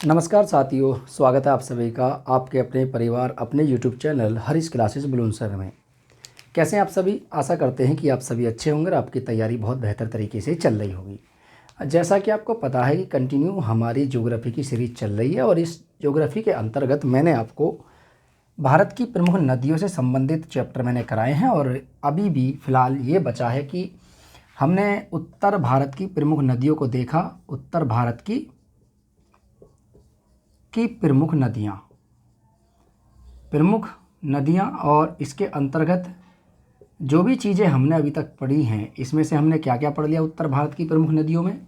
नमस्कार साथियों, स्वागत है आप सभी का आपके अपने परिवार अपने YouTube channel Harish classes Bulandshahr में। कैसे हैं आप सभी? आशा करते हैं कि आप सभी अच्छे होंगे और आपकी तैयारी बहुत बेहतर तरीके से चल रही होगी। जैसा कि आपको पता है कि कंटिन्यू हमारी ज्योग्राफी की सीरीज़ चल रही है और इस ज्योग्राफी के अंतर्गत मैंने आपको भारत की प्रमुख नदियों से संबंधित चैप्टर मैंने कराए हैं और अभी भी फ़िलहाल ये बचा है कि हमने उत्तर भारत की प्रमुख नदियों को देखा। उत्तर भारत की प्रमुख नदियाँ और इसके अंतर्गत जो भी चीज़ें हमने अभी तक पढ़ी हैं, इसमें से हमने क्या क्या पढ़ लिया। उत्तर भारत की प्रमुख नदियों में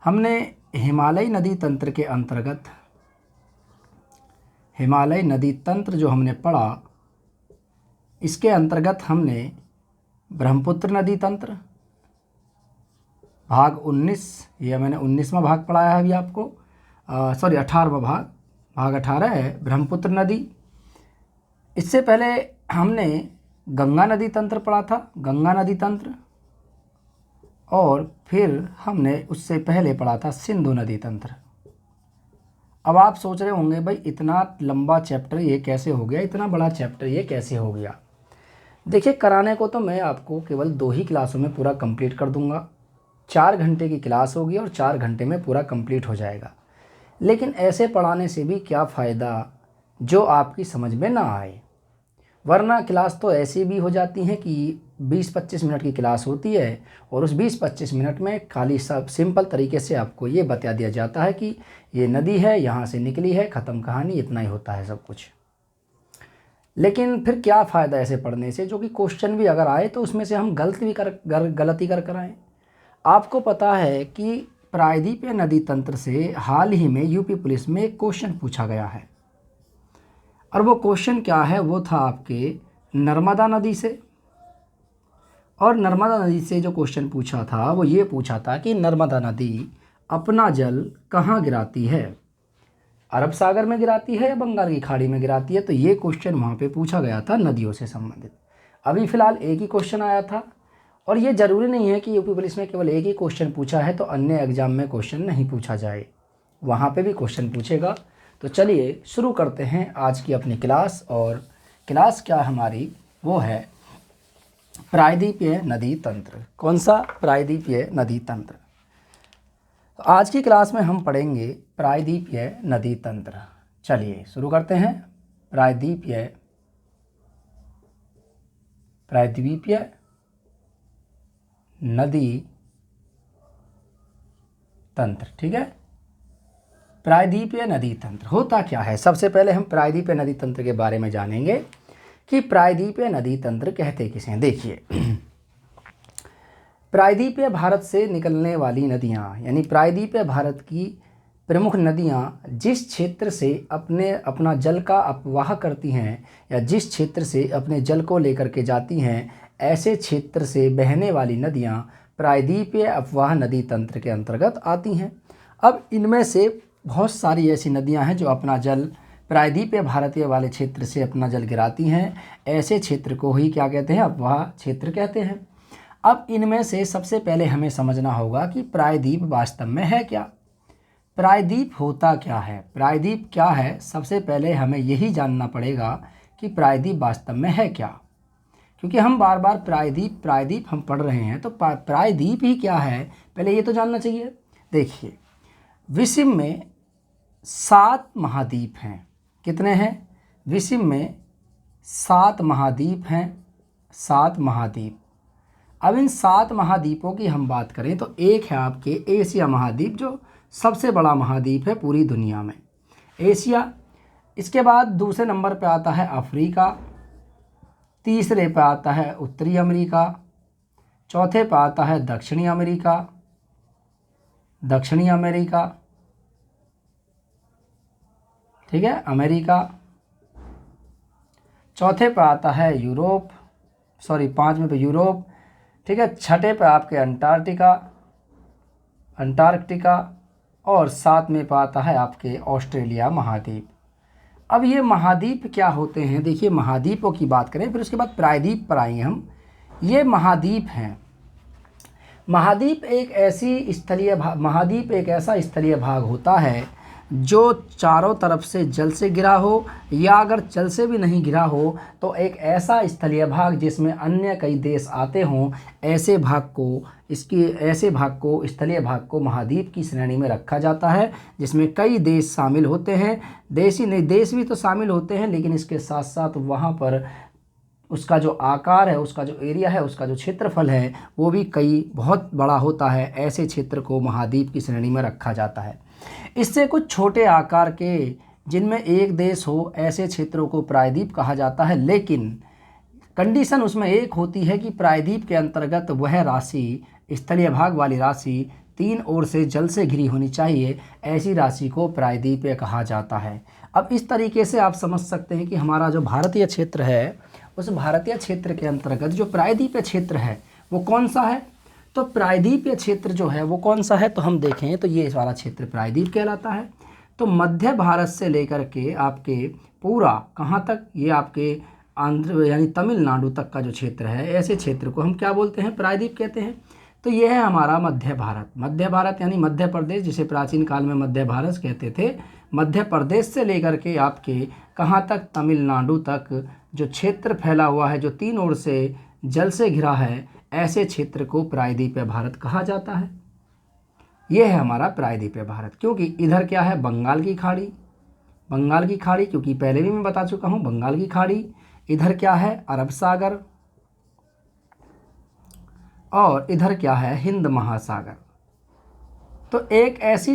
हमने हिमालय नदी तंत्र के अंतर्गत हिमालय नदी तंत्र जो हमने पढ़ा, इसके अंतर्गत हमने ब्रह्मपुत्र नदी तंत्र भाग 19, यह मैंने 19वां भाग पढ़ाया है अभी आपको, 18वां भाग 18 है ब्रह्मपुत्र नदी। इससे पहले हमने गंगा नदी तंत्र पढ़ा था, गंगा नदी तंत्र, और फिर हमने उससे पहले पढ़ा था सिंधु नदी तंत्र। अब आप सोच रहे होंगे भाई इतना लंबा चैप्टर ये कैसे हो गया, इतना बड़ा चैप्टर ये कैसे हो गया। देखिए, कराने को तो मैं आपको केवल 2 ही क्लासों में पूरा कंप्लीट कर दूंगा। 4 घंटे की क्लास होगी और 4 घंटे में पूरा कंप्लीट हो जाएगा। लेकिन ऐसे पढ़ाने से भी क्या फ़ायदा जो आपकी समझ में ना आए। वरना क्लास तो ऐसी भी हो जाती है कि 20-25 मिनट की क्लास होती है और उस 20-25 मिनट में खाली सब सिंपल तरीके से आपको ये बता दिया जाता है कि ये नदी है, यहाँ से निकली है, ख़त्म कहानी, इतना ही होता है सब कुछ। लेकिन फिर क्या फ़ायदा ऐसे पढ़ने से, जो कि क्वेश्चन भी अगर आए तो उसमें से हम गलती कर आएँ। आपको पता है कि प्रायद्वीपीय नदी तंत्र से हाल ही में यूपी पुलिस में एक क्वेश्चन पूछा गया है और वो क्वेश्चन क्या है, वो था आपके नर्मदा नदी से। और नर्मदा नदी से जो क्वेश्चन पूछा था वो ये पूछा था कि नर्मदा नदी अपना जल कहाँ गिराती है, अरब सागर में गिराती है या बंगाल की खाड़ी में गिराती है। तो ये क्वेश्चन वहाँ पे पूछा गया था नदियों से संबंधित। अभी फ़िलहाल एक ही क्वेश्चन आया था और ये ज़रूरी नहीं है कि यूपी पुलिस में केवल एक ही क्वेश्चन पूछा है तो अन्य एग्ज़ाम में क्वेश्चन नहीं पूछा जाए, वहाँ पे भी क्वेश्चन पूछेगा। तो चलिए शुरू करते हैं आज की अपनी क्लास। और क्लास क्या हमारी, वो है प्रायद्वीपीय नदी तंत्र। कौन सा? प्रायद्वीपीय नदी तंत्र। तो आज की क्लास में हम पढ़ेंगे प्रायद्वीपीय नदी तंत्र। चलिए शुरू करते हैं। प्रायद्वीपीय नदी तंत्र, ठीक है। प्रायद्वीपीय नदी तंत्र होता क्या है? सबसे पहले हम प्रायद्वीपीय नदी तंत्र के बारे में जानेंगे कि प्रायद्वीपीय नदी तंत्र कहते किसे हैं। देखिए, प्रायद्वीपीय भारत से निकलने वाली नदियाँ, यानी प्रायद्वीपीय भारत की प्रमुख नदियाँ जिस क्षेत्र से अपना जल का अपवाह करती हैं या जिस क्षेत्र से अपने जल को लेकर के जाती हैं, ऐसे क्षेत्र से बहने वाली नदियाँ प्रायद्वीपीय अपवाह नदी तंत्र के अंतर्गत आती हैं। अब इनमें से बहुत सारी ऐसी नदियाँ हैं जो अपना जल प्रायद्वीपीय भारतीय वाले क्षेत्र से अपना जल गिराती हैं। ऐसे क्षेत्र को ही क्या कहते हैं? अपवाह क्षेत्र कहते हैं। अब इनमें से सबसे पहले हमें समझना होगा कि प्रायद्वीप वास्तव में है क्या, प्रायद्वीप होता क्या है, प्रायद्वीप क्या है। सबसे पहले हमें यही जानना पड़ेगा कि प्रायद्वीप वास्तव में है क्या, क्योंकि हम बार बार प्रायद्वीप हम पढ़ रहे हैं। तो प्रायद्वीप ही क्या है, पहले ये तो जानना चाहिए। देखिए, विश्व में 7 महाद्वीप हैं। कितने हैं? विश्व में 7 महाद्वीप हैं, 7 महाद्वीप। अब इन 7 महाद्वीपों की हम बात करें तो एक है आपके एशिया महाद्वीप, जो सबसे बड़ा महाद्वीप है पूरी दुनिया में, एशिया। इसके बाद दूसरे नंबर पे आता है अफ्रीका, तीसरे पे आता है उत्तरी अमेरिका, चौथे पे आता है दक्षिणी अमेरिका, ठीक है, अमेरिका। चौथे पे आता है यूरोप, 5वें पे यूरोप, ठीक है। छठे पे आपके अंटार्कटिका और 7वें पे आता है आपके ऑस्ट्रेलिया महाद्वीप। अब ये महाद्वीप क्या होते हैं? देखिए, महाद्वीपों की बात करें फिर उसके बाद प्रायद्वीप पर आएंगे हम। ये महाद्वीप हैं। महाद्वीप एक ऐसा स्थलीय भाग होता है जो चारों तरफ से जल से घिरा हो, या अगर जल से भी नहीं घिरा हो तो एक ऐसा स्थलीय भाग जिसमें अन्य कई देश आते हों, ऐसे भाग को स्थलीय भाग को महाद्वीप की श्रेणी में रखा जाता है, जिसमें कई देश शामिल होते हैं। देश ही नहीं, देश भी तो शामिल होते हैं, लेकिन इसके साथ साथ वहाँ पर उसका जो आकार है, उसका जो एरिया है, उसका जो क्षेत्रफल है, वो भी बहुत बड़ा होता है। ऐसे क्षेत्र को महाद्वीप की श्रेणी में रखा जाता है। इससे कुछ छोटे आकार के जिनमें एक देश हो, ऐसे क्षेत्रों को प्रायद्वीप कहा जाता है, लेकिन कंडीशन उसमें एक होती है कि प्रायद्वीप के अंतर्गत वह राशि, स्थलीय भाग वाली राशि, 3 ओर से जल से घिरी होनी चाहिए। ऐसी राशि को प्रायद्वीपीय कहा जाता है। अब इस तरीके से आप समझ सकते हैं कि हमारा जो भारतीय क्षेत्र है, उस भारतीय क्षेत्र के अंतर्गत जो प्रायद्वीपीय क्षेत्र है वो कौन सा है। तो प्रायद्वीपीय क्षेत्र जो है वो कौन सा है, तो हम देखें तो ये वाला क्षेत्र प्रायद्वीप कहलाता है। तो मध्य भारत से लेकर के आपके पूरा कहाँ तक, ये आपके आंध्र यानी तमिलनाडु तक का जो क्षेत्र है, ऐसे क्षेत्र को हम क्या बोलते हैं, प्रायद्वीप कहते हैं। तो यह है हमारा मध्य भारत। मध्य भारत यानी मध्य प्रदेश, जिसे प्राचीन काल में मध्य भारत कहते थे। मध्य प्रदेश से लेकर के आपके कहाँ तक, तमिलनाडु तक जो क्षेत्र फैला हुआ है, जो 3 ओर से जल से घिरा है, ऐसे क्षेत्र को प्रायद्वीपीय भारत कहा जाता है। यह है हमारा प्रायद्वीपीय भारत। क्योंकि इधर क्या है, बंगाल की खाड़ी, बंगाल की खाड़ी, क्योंकि पहले भी मैं बता चुका हूँ बंगाल की खाड़ी। इधर क्या है, अरब सागर, और इधर क्या है, हिंद महासागर। तो एक ऐसा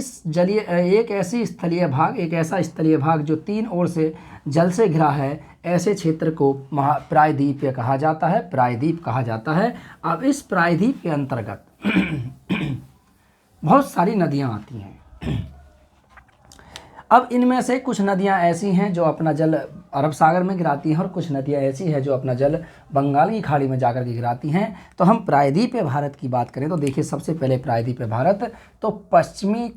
स्थलीय भाग जो 3 ओर से जल से घिरा है, ऐसे क्षेत्र को प्रायद्वीपीय कहा जाता है, प्रायद्वीप कहा जाता है। अब इस प्रायद्वीप के अंतर्गत बहुत सारी नदियां आती हैं। अब इनमें से कुछ नदियां ऐसी हैं जो अपना जल अरब सागर में गिराती हैं, और कुछ नदियां ऐसी हैं जो अपना जल बंगाल की खाड़ी में जाकर के गिराती हैं। तो हम प्रायद्वीपीय भारत की बात करें तो देखिए, सबसे पहले प्रायद्वीपीय भारत, तो पश्चिमी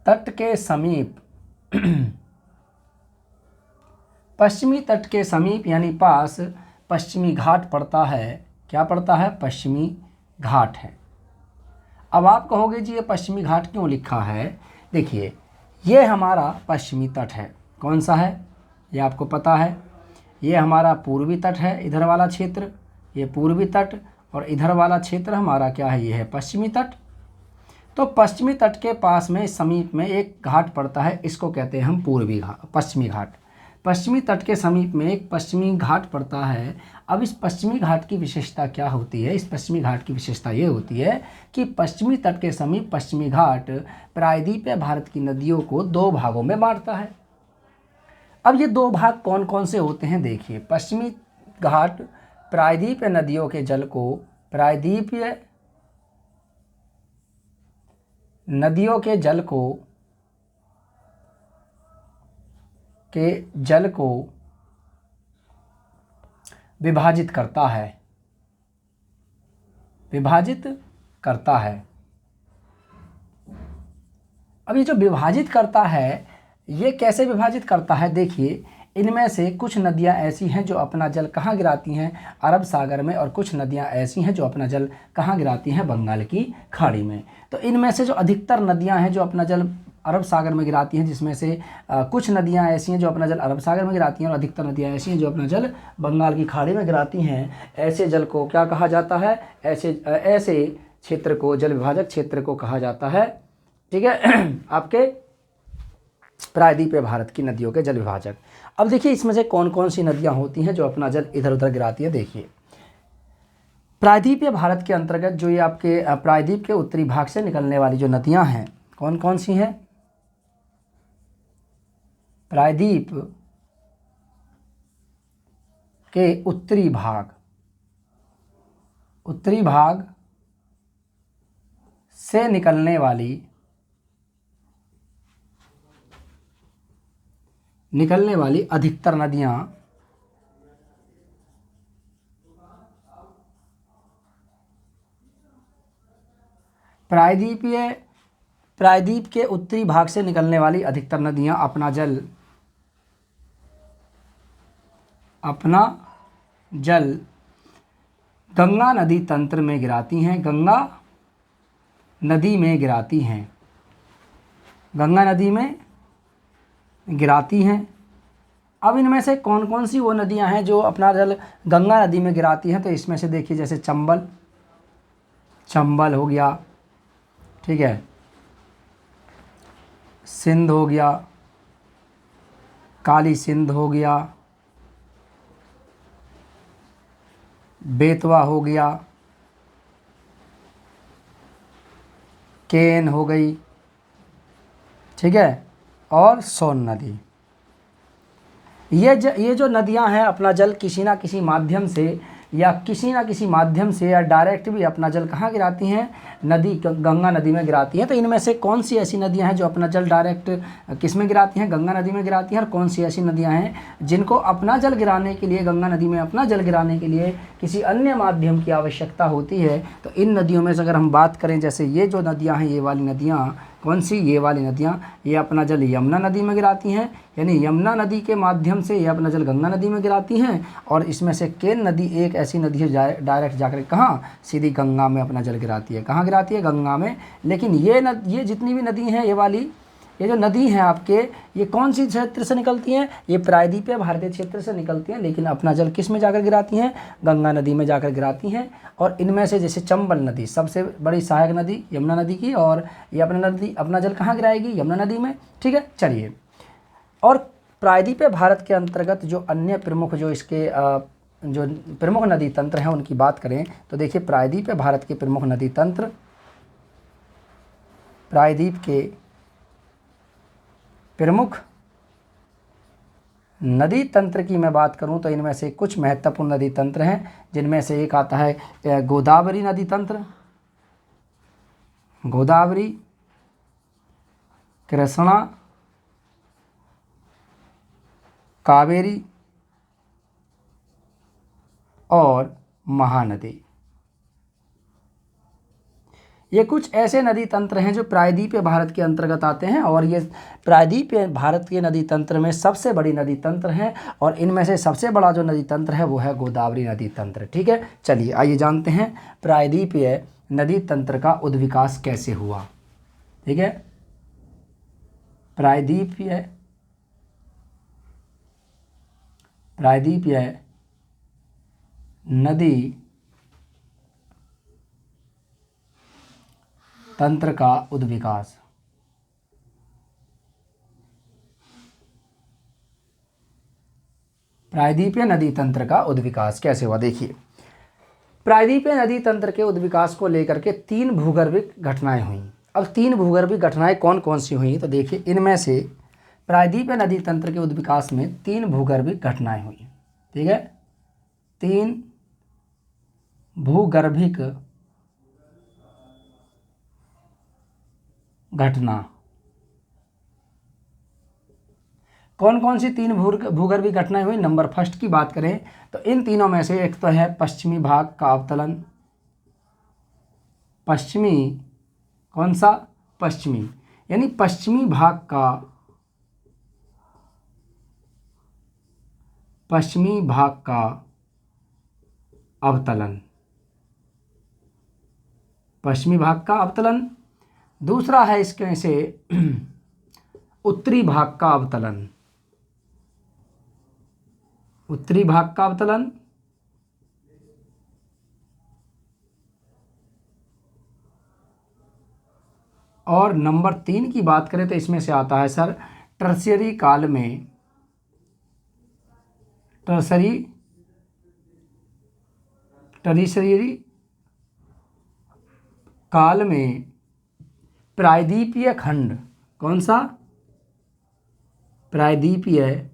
तट के समीप पश्चिमी तट के समीप यानी पास पश्चिमी घाट पड़ता है। क्या पड़ता है, पश्चिमी घाट है। अब आप कहोगे जी ये पश्चिमी घाट क्यों लिखा है। देखिए, ये हमारा पश्चिमी तट है। कौन सा है, ये आपको पता है, ये हमारा पूर्वी तट है। इधर वाला क्षेत्र ये पूर्वी तट, और इधर वाला क्षेत्र हमारा क्या है, ये है पश्चिमी तट। तो पश्चिमी तट के पास में समीप में एक घाट पड़ता है, इसको कहते हैं हम पश्चिमी घाट। पश्चिमी तट के समीप में एक पश्चिमी घाट पड़ता है। अब इस पश्चिमी घाट की विशेषता क्या होती है, इस पश्चिमी घाट की विशेषता ये होती है कि पश्चिमी तट के समीप पश्चिमी घाट प्रायद्वीपीय भारत की नदियों को 2 भागों में बांटता है। अब ये 2 भाग कौन कौन से होते हैं, देखिए, पश्चिमी घाट प्रायद्वीपीय नदियों के जल को, प्रायद्वीपीय नदियों के जल को विभाजित करता है। अब ये जो विभाजित करता है, ये कैसे विभाजित करता है, देखिए, इनमें से कुछ नदियां ऐसी हैं जो अपना जल कहाँ गिराती हैं, अरब सागर में, और कुछ नदियां ऐसी हैं जो अपना जल कहाँ गिराती हैं, बंगाल की खाड़ी में। तो इनमें से जो अधिकतर नदियां हैं जो अपना जल अरब सागर में गिराती हैं, जिसमें से कुछ नदियां ऐसी हैं जो अपना जल अरब सागर में गिराती हैं, और अधिकतर नदियां ऐसी हैं जो अपना जल बंगाल की खाड़ी में गिराती हैं। ऐसे जल को क्या कहा जाता है, ऐसे क्षेत्र को, जल विभाजक क्षेत्र को कहा जाता है। ठीक है, आपके प्रायद्वीपीय भारत की नदियों के जल विभाजक। अब देखिए, इसमें से कौन कौन सी नदियां होती हैं जो अपना जल इधर उधर गिराती है। देखिए, प्रायद्वीपीय भारत के अंतर्गत जो ये आपके प्रायद्वीप के उत्तरी भाग से निकलने वाली जो नदियां हैं, कौन कौन सी हैं, प्रायद्वीप के उत्तरी भाग से निकलने वाली अधिकतर नदियां प्रायद्वीप के उत्तरी भाग से निकलने वाली अधिकतर नदियां अपना जल गंगा नदी तंत्र में गिराती हैं। गंगा नदी में गिराती हैं, गंगा नदी में गिराती हैं। अब इनमें से कौन कौन सी वो नदियां हैं जो अपना जल गंगा नदी में गिराती हैं? तो इसमें से देखिए, जैसे चंबल हो गया, ठीक है, सिंध हो गया, काली सिंध हो गया, बेतवा हो गया, केन हो गई, ठीक है, और सोन नदी। ये जो नदियां हैं अपना जल किसी ना किसी माध्यम से या डायरेक्ट भी अपना जल कहाँ गिराती हैं? गंगा नदी में गिराती हैं। तो इनमें से कौन सी ऐसी नदियां हैं जो अपना जल डायरेक्ट किस में गिराती हैं? गंगा नदी में गिराती हैं। और कौन सी ऐसी नदियां हैं जिनको अपना जल गिराने के लिए, गंगा नदी में अपना जल गिराने के लिए किसी अन्य माध्यम की आवश्यकता होती है? तो इन नदियों में से अगर हम बात करें, जैसे ये जो नदियाँ हैं, ये वाली नदियाँ कौन सी? ये वाली नदियाँ, ये अपना जल यमुना नदी में गिराती हैं, यानी यमुना नदी के माध्यम से ये अपना जल गंगा नदी में गिराती हैं। और इसमें से केन नदी एक ऐसी नदी है डायरेक्ट जाकर कहाँ? सीधी गंगा में अपना जल गिराती है। कहाँ गिराती है? गंगा में। लेकिन ये जितनी भी नदी हैं, ये जो नदी हैं आपके, ये कौन सी क्षेत्र से निकलती हैं? ये प्रायद्वीपीय भारतीय क्षेत्र से निकलती हैं, लेकिन अपना जल किस में जाकर गिराती हैं? गंगा नदी में जाकर गिराती हैं। और इनमें से जैसे चंबल नदी सबसे बड़ी सहायक नदी यमुना नदी की, और ये अपना जल कहाँ गिराएगी? यमुना नदी में, ठीक है। चलिए, और प्रायद्वीपीय भारत के अंतर्गत जो अन्य प्रमुख जो प्रमुख नदी तंत्र हैं उनकी बात करें तो देखिए, प्रायद्वीपीय भारत के प्रमुख नदी तंत्र, प्रायद्वीप के प्रमुख नदी तंत्र की मैं बात करूं तो इनमें से कुछ महत्वपूर्ण नदी तंत्र हैं, जिनमें से एक आता है गोदावरी नदी तंत्र, गोदावरी, कृष्णा, कावेरी और महानदी। ये कुछ ऐसे नदी तंत्र हैं जो प्रायद्वीपीय भारत के अंतर्गत आते हैं, और ये प्रायद्वीपीय भारत के नदी तंत्र में सबसे बड़ी नदी तंत्र हैं। और इनमें से सबसे बड़ा जो नदी तंत्र है वो है गोदावरी नदी तंत्र, ठीक है। चलिए आइए जानते हैं प्रायद्वीपीय नदी तंत्र का उद्विकास कैसे हुआ, ठीक है। प्रायद्वीपीय नदी तंत्र का उद्विकास। प्रायद्वीपीय नदी तंत्र का उद्विकास कैसे हुआ? देखिए, प्रायद्वीपीय नदी तंत्र के उद्विकास को लेकर के 3 भूगर्भिक घटनाएं हुई। अब 3 भूगर्भिक घटनाएं कौन कौन सी हुई? तो देखिए, इनमें से प्रायद्वीपीय नदी तंत्र के उद्विकास में 3 भूगर्भिक घटनाएं हुई, ठीक है। 3 भूगर्भिक घटना। कौन कौन सी 3 भूगर्भिक घटनाएं हुई? नंबर फर्स्ट की बात करें तो इन तीनों में से एक तो है पश्चिमी भाग का अवतलन। पश्चिमी, कौन सा? पश्चिमी, यानी पश्चिमी भाग का अवतलन, पश्चिमी भाग का अवतलन। दूसरा है इसके से उत्तरी भाग का अवतलन, उत्तरी भाग का अवतलन। और नंबर 3 की बात करें तो इसमें से आता है सर टर्शियरी काल में, टर्शियरी काल में प्रायद्वीपीय खंड। कौन सा? प्रायद्वीपीय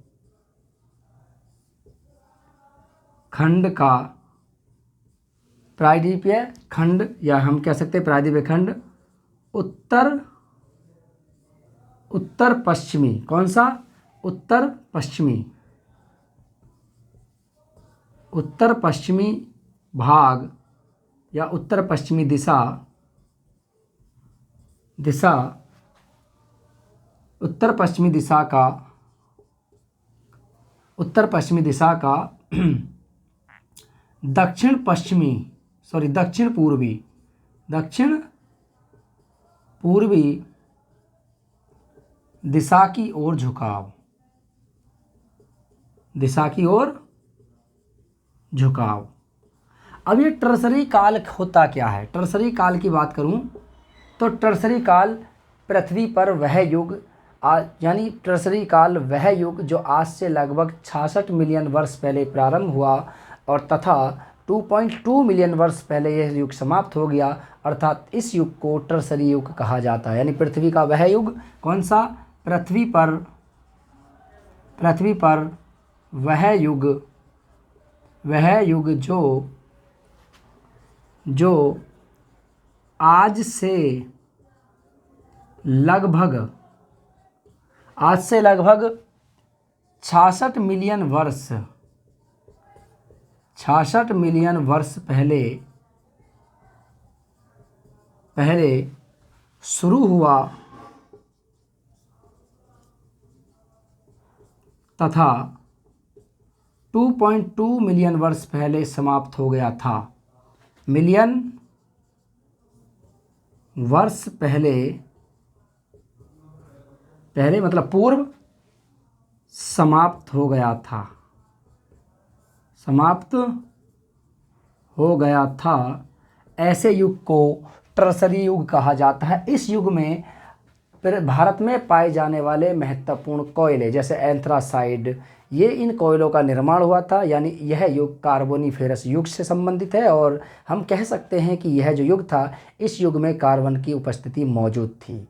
खंड या हम कह सकते हैं प्रायद्वीपीय खंड उत्तर पश्चिमी। कौन सा? उत्तर पश्चिमी भाग या उत्तर पश्चिमी दिशा उत्तर पश्चिमी दिशा का दक्षिण पूर्वी दिशा की ओर झुकाव, दिशा की ओर झुकाव। अब ये टर्सरी काल होता क्या है? टर्सरी काल की बात करूं तो टर्सरी काल पृथ्वी पर वह युग यानी टर्सरी काल वह युग जो आज से लगभग 66 मिलियन वर्ष पहले प्रारंभ हुआ और तथा 2.2 मिलियन वर्ष पहले यह युग समाप्त हो गया, अर्थात इस युग को टर्सरी युग कहा जाता है। यानी पृथ्वी का वह युग कौन सा? पृथ्वी पर वह युग जो आज से लगभग 66 मिलियन वर्ष पहले शुरू हुआ तथा 2.2 मिलियन वर्ष पहले समाप्त हो गया था। मिलियन वर्ष पहले मतलब पूर्व समाप्त हो गया था, ऐसे युग को टर्सरी युग कहा जाता है। इस युग में फिर भारत में पाए जाने वाले महत्वपूर्ण कोयले जैसे एंथ्रासाइड, ये इन कोयलों का निर्माण हुआ था। यानी यह युग कार्बोनिफेरस युग से संबंधित है और हम कह सकते हैं कि यह जो युग था, इस युग में कार्बन की उपस्थिति मौजूद थी।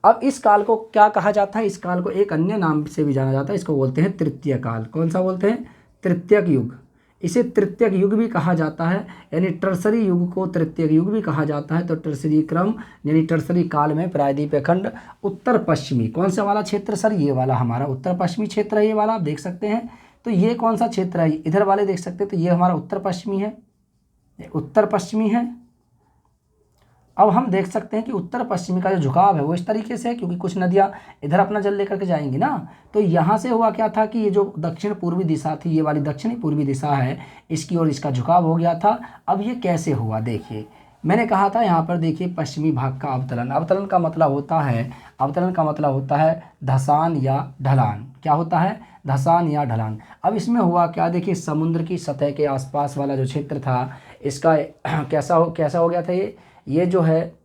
अब इस काल को क्या कहा जाता है? इस काल को एक अन्य नाम से भी जाना जाता है, इसको बोलते हैं तृतीय काल। कौन सा बोलते हैं? तृतीयक युग। इसे तृतीयक युग भी कहा जाता है, यानी टर्सरी युग को तृतीयक युग भी कहा जाता है। तो टर्सरी क्रम यानी टर्सरी काल में प्रायद्वीपीय खंड उत्तर पश्चिमी, कौन सा वाला क्षेत्र सर? ये वाला हमारा उत्तर पश्चिमी क्षेत्र है, ये वाला आप देख सकते हैं। तो ये कौन सा क्षेत्र है? इधर वाले देख सकते हैं, तो ये हमारा उत्तर पश्चिमी है, उत्तर पश्चिमी है। अब हम देख सकते हैं कि उत्तर पश्चिमी का जो झुकाव है वो इस तरीके से है, क्योंकि कुछ नदियाँ इधर अपना जल लेकर के जाएंगी ना। तो यहाँ से हुआ क्या था कि ये जो दक्षिण पूर्वी दिशा थी, ये वाली दक्षिणी पूर्वी दिशा है, इसकी ओर इसका झुकाव हो गया था। अब ये कैसे हुआ? देखिए, मैंने कहा था यहाँ पर देखिए पश्चिमी भाग का अवतरण। अवतरण का मतलब होता है धसान या ढलान। क्या होता है? धसान या ढलान। अब इसमें हुआ क्या? देखिए, समुद्र की सतह के आसपास वाला जो क्षेत्र था, इसका कैसा हो गया था? ये जो है,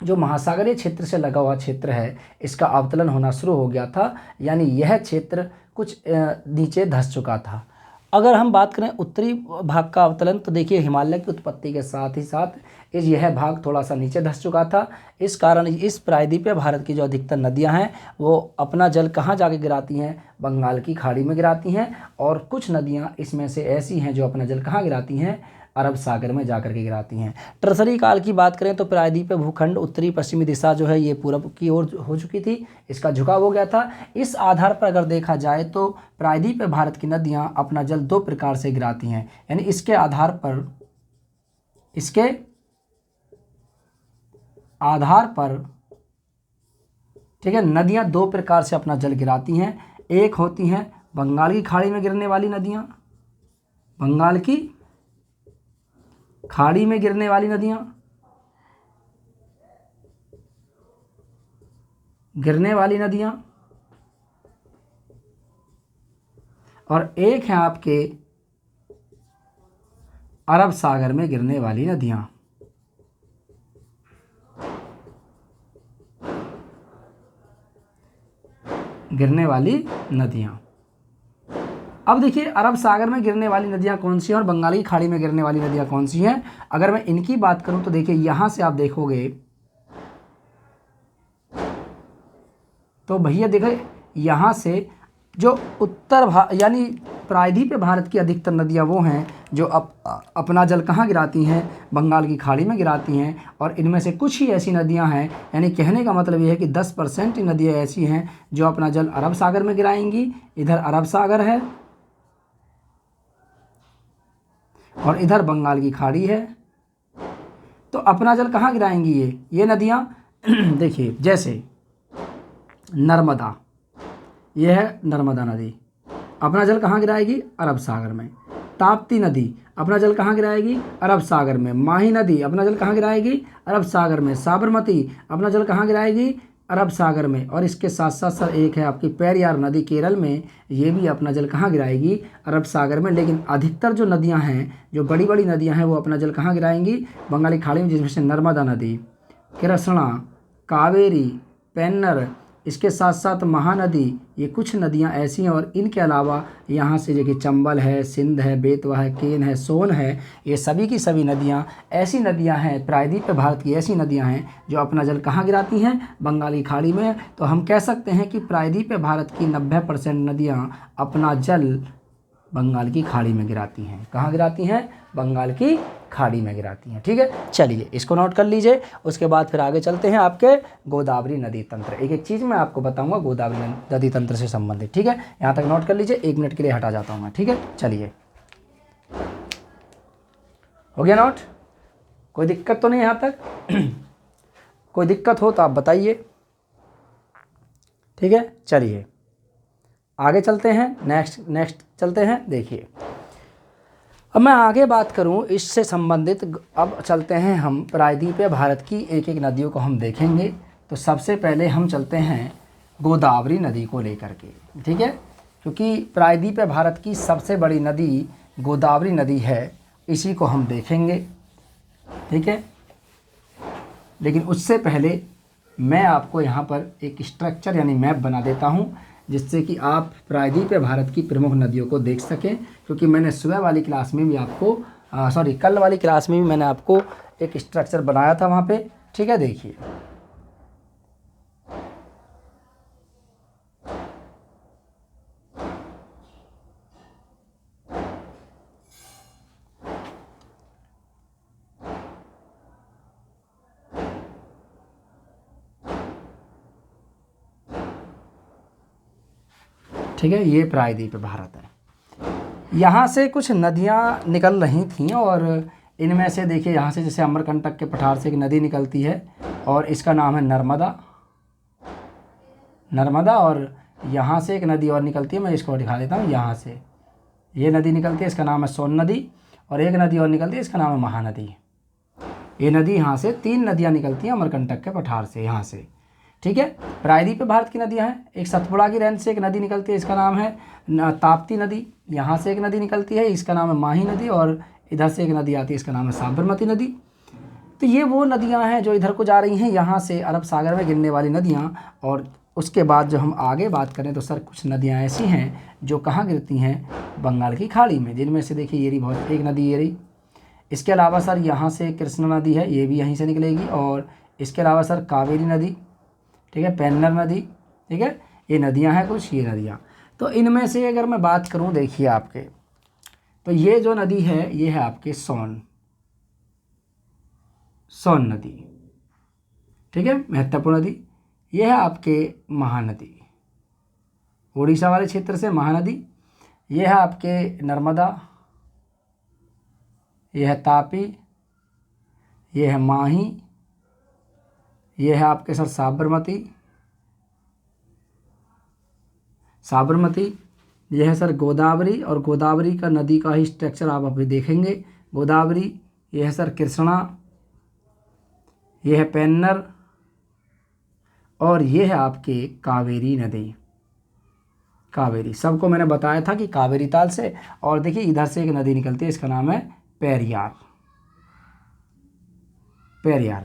जो महासागरीय क्षेत्र से लगा हुआ क्षेत्र है, इसका अवतरण होना शुरू हो गया था। यानी यह क्षेत्र कुछ नीचे धंस चुका था। अगर हम बात करें उत्तरी भाग का अवतरण, तो देखिए हिमालय की उत्पत्ति के साथ ही साथ यह भाग थोड़ा सा नीचे धंस चुका था। इस कारण इस प्रायद्वीपीय भारत की जो अधिकतर नदियां हैं वो अपना जल कहाँ जाके गिराती हैं? बंगाल की खाड़ी में गिराती हैं। और कुछ नदियां इसमें से ऐसी हैं जो अपना जल कहाँ गिराती हैं? अरब सागर में जाकर के गिराती हैं। टर्सरी काल की बात करें तो प्रायद्वीपीय भूखंड उत्तरी पश्चिमी दिशा जो है ये पूरब की ओर हो चुकी थी, इसका झुकाव हो गया था। इस आधार पर अगर देखा जाए तो प्रायद्वीपीय भारत की नदियां अपना जल दो प्रकार से गिराती हैं। यानी इसके आधार पर ठीक है, नदियां दो प्रकार से अपना जल गिराती हैं। एक होती हैं बंगाल की खाड़ी में गिरने वाली नदियां, बंगाल की खाड़ी में गिरने वाली नदियां, और एक है आपके अरब सागर में गिरने वाली नदियां। अब देखिए अरब सागर में गिरने वाली नदियां कौन सी हैं और बंगाल की खाड़ी में गिरने वाली नदियां कौन सी हैं? अगर मैं इनकी बात करूं तो देखिए यहां से आप देखोगे तो भैया देखिए यहां से जो यानी प्रायद्वीपीय भारत की अधिकतर नदियां वो हैं जो अपना जल कहाँ गिराती हैं? बंगाल की खाड़ी में गिराती हैं। और इनमें से कुछ ही ऐसी नदियां हैं, यानी कहने का मतलब ये है कि 10% ही नदियां ऐसी हैं जो अपना जल अरब सागर में गिराएंगी। इधर अरब सागर है और इधर बंगाल की खाड़ी है, तो अपना जल कहाँ गिराएंगी ये नदियाँ? देखिए जैसे नर्मदा, यह है नर्मदा नदी, अपना जल कहाँ गिराएगी? अरब सागर में। ताप्ती नदी अपना जल कहाँ गिराएगी? अरब सागर में। माही नदी अपना जल कहाँ गिराएगी? अरब सागर में। साबरमती अपना जल कहाँ गिराएगी? अरब सागर में। और इसके साथ साथ सर एक है आपकी पेरियार नदी केरल में, ये भी अपना जल कहाँ गिराएगी? अरब सागर में। लेकिन अधिकतर जो नदियाँ हैं, जो बड़ी बड़ी नदियाँ हैं, वो अपना जल कहाँ गिराएंगी? बंगाली खाड़ी में, जिसमें से नर्मदा नदी, कृष्णा, कावेरी, पेन्नर, इसके साथ साथ महानदी, ये कुछ नदियां ऐसी हैं। और इनके अलावा यहाँ से देखिए चंबल है, सिंध है, बेतवा है, केन है, सोन है, ये सभी की सभी नदियाँ ऐसी नदियाँ हैं, प्रायद्वीप भारत की ऐसी नदियाँ हैं जो अपना जल कहाँ गिराती हैं? बंगाली खाड़ी में। तो हम कह सकते हैं कि प्रायद्वीप भारत की 90% नदियाँ अपना जल बंगाल की खाड़ी में गिराती हैं। कहाँ गिराती हैं? बंगाल की खाड़ी में गिराती हैं। ठीक है, चलिए इसको नोट कर लीजिए। उसके बाद फिर आगे चलते हैं आपके गोदावरी नदी तंत्र। एक एक चीज़ मैं आपको बताऊंगा गोदावरी नदी तंत्र से संबंधित। ठीक है, यहाँ तक नोट कर लीजिए। 1 मिनट के लिए हटा जाता हूँ मैं। ठीक है, चलिए, हो गया नोट? कोई दिक्कत तो नहीं यहाँ तक? कोई दिक्कत हो तो आप बताइए। ठीक है, चलिए आगे चलते हैं। नेक्स्ट चलते हैं। देखिए, अब मैं आगे बात करूं इससे संबंधित, अब चलते हैं हम प्रायद्वीपीय भारत की एक एक नदियों को हम देखेंगे। तो सबसे पहले हम चलते हैं गोदावरी नदी को लेकर के। ठीक है, क्योंकि प्रायद्वीपीय भारत की सबसे बड़ी नदी गोदावरी नदी है, इसी को हम देखेंगे। ठीक है, लेकिन उससे पहले मैं आपको यहाँ पर एक स्ट्रक्चर यानी मैप बना देता हूँ, जिससे कि आप प्रायद्वीपीय भारत की प्रमुख नदियों को देख सकें। क्योंकि मैंने सुबह वाली क्लास में भी आपको कल वाली क्लास में भी मैंने आपको एक स्ट्रक्चर बनाया था वहाँ पे। ठीक है, देखिए ठीक है, ये प्रायद्वीप भारत है। यहाँ से कुछ नदियाँ निकल रही थीं और इनमें से देखिए, यहाँ से जैसे अमरकंटक के पठार से एक नदी निकलती है और इसका नाम है नर्मदा। और यहाँ से एक नदी और निकलती है, मैं इसको दिखा देता हूँ। यहाँ से ये नदी निकलती है, इसका नाम है सोन नदी। और एक नदी और निकलती है, इसका नाम है महानदी। ये नदी, यहाँ से 3 नदियाँ निकलती हैं अमरकंटक के पठार से, यहाँ से। ठीक है, प्रायद्वीप भारत की नदियाँ हैं। एक सतपुड़ा की रेंज से एक नदी निकलती है, इसका नाम है ताप्ती नदी। यहाँ से एक नदी निकलती है, इसका नाम है माही नदी। और इधर से एक नदी आती है, इसका नाम है साबरमती नदी। तो ये वो नदियाँ हैं जो इधर को जा रही हैं, यहाँ से अरब सागर में गिरने वाली नदियाँ। और उसके बाद जो हम आगे बात करें तो सर कुछ नदियाँ ऐसी हैं जो कहाँ गिरती हैं? बंगाल की खाड़ी में, जिनमें से देखिए ये रही बहुत एक नदी, ये रही। इसके अलावा सर यहाँ से कृष्णा नदी है, ये भी यहीं से निकलेगी। और इसके अलावा सर कावेरी नदी, ठीक है, पेन्नर नदी। ठीक है, ये नदियाँ हैं कुछ, ये नदियाँ। तो इनमें से अगर मैं बात करूँ, देखिए आपके, तो ये जो नदी है ये है आपके सोन नदी। ठीक है, महत्वपूर्ण नदी। ये है आपके महानदी, उड़ीसा वाले क्षेत्र से महानदी। ये है आपके नर्मदा, ये है तापी, ये है माही, ये है आपके सर साबरमती, यह है सर गोदावरी। और गोदावरी का नदी का ही स्ट्रक्चर आप अभी देखेंगे। गोदावरी, यह है सर कृष्णा, यह है पेन्नर, और ये है आपके कावेरी नदी। कावेरी, सबको मैंने बताया था कि कावेरी ताल से। और देखिए इधर से एक नदी निकलती है, इसका नाम है पेरियार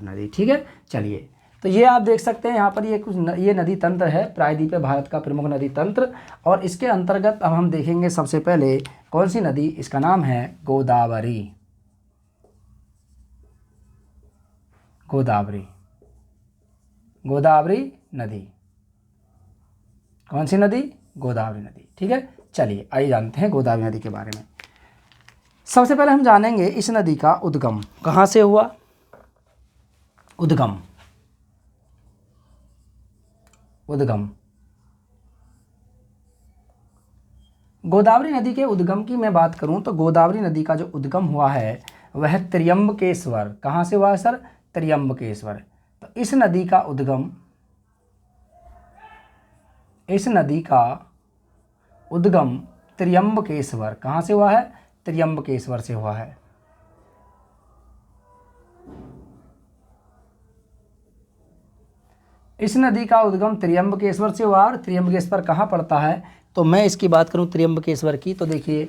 नदी। ठीक है, चलिए, तो ये आप देख सकते हैं यहाँ पर ये कुछ ये नदी तंत्र है, प्रायद्वीपीय भारत का प्रमुख नदी तंत्र। और इसके अंतर्गत अब हम देखेंगे सबसे पहले कौन सी नदी, इसका नाम है गोदावरी नदी। कौन सी नदी? गोदावरी नदी। ठीक है, चलिए आइए जानते हैं गोदावरी नदी के बारे में। सबसे पहले हम जानेंगे इस नदी का उद्गम कहाँ से हुआ। उद्गम गोदावरी नदी के उद्गम की मैं बात करूं तो गोदावरी नदी का जो उद्गम हुआ है वह त्र्यंबकेश्वर। कहाँ से हुआ है सर? त्र्यंबकेश्वर। तो इस नदी का उद्गम त्र्यंबकेश्वर कहाँ से हुआ है? त्र्यंबकेश्वर से हुआ है। इस नदी का उद्गम त्र्यंबकेश्वर से हुआ। और त्र्यंबकेश्वर कहाँ पड़ता है, तो मैं इसकी बात करूं त्र्यंबकेश्वर की, तो देखिए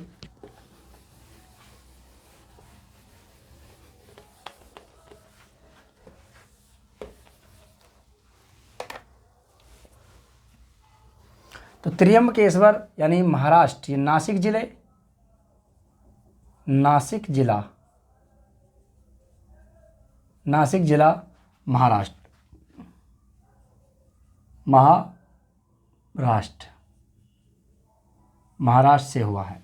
तो त्र्यंबकेश्वर यानी महाराष्ट्र, ये नासिक जिले, नासिक जिला, नासिक जिला महाराष्ट्र, महाराष्ट्र से हुआ है।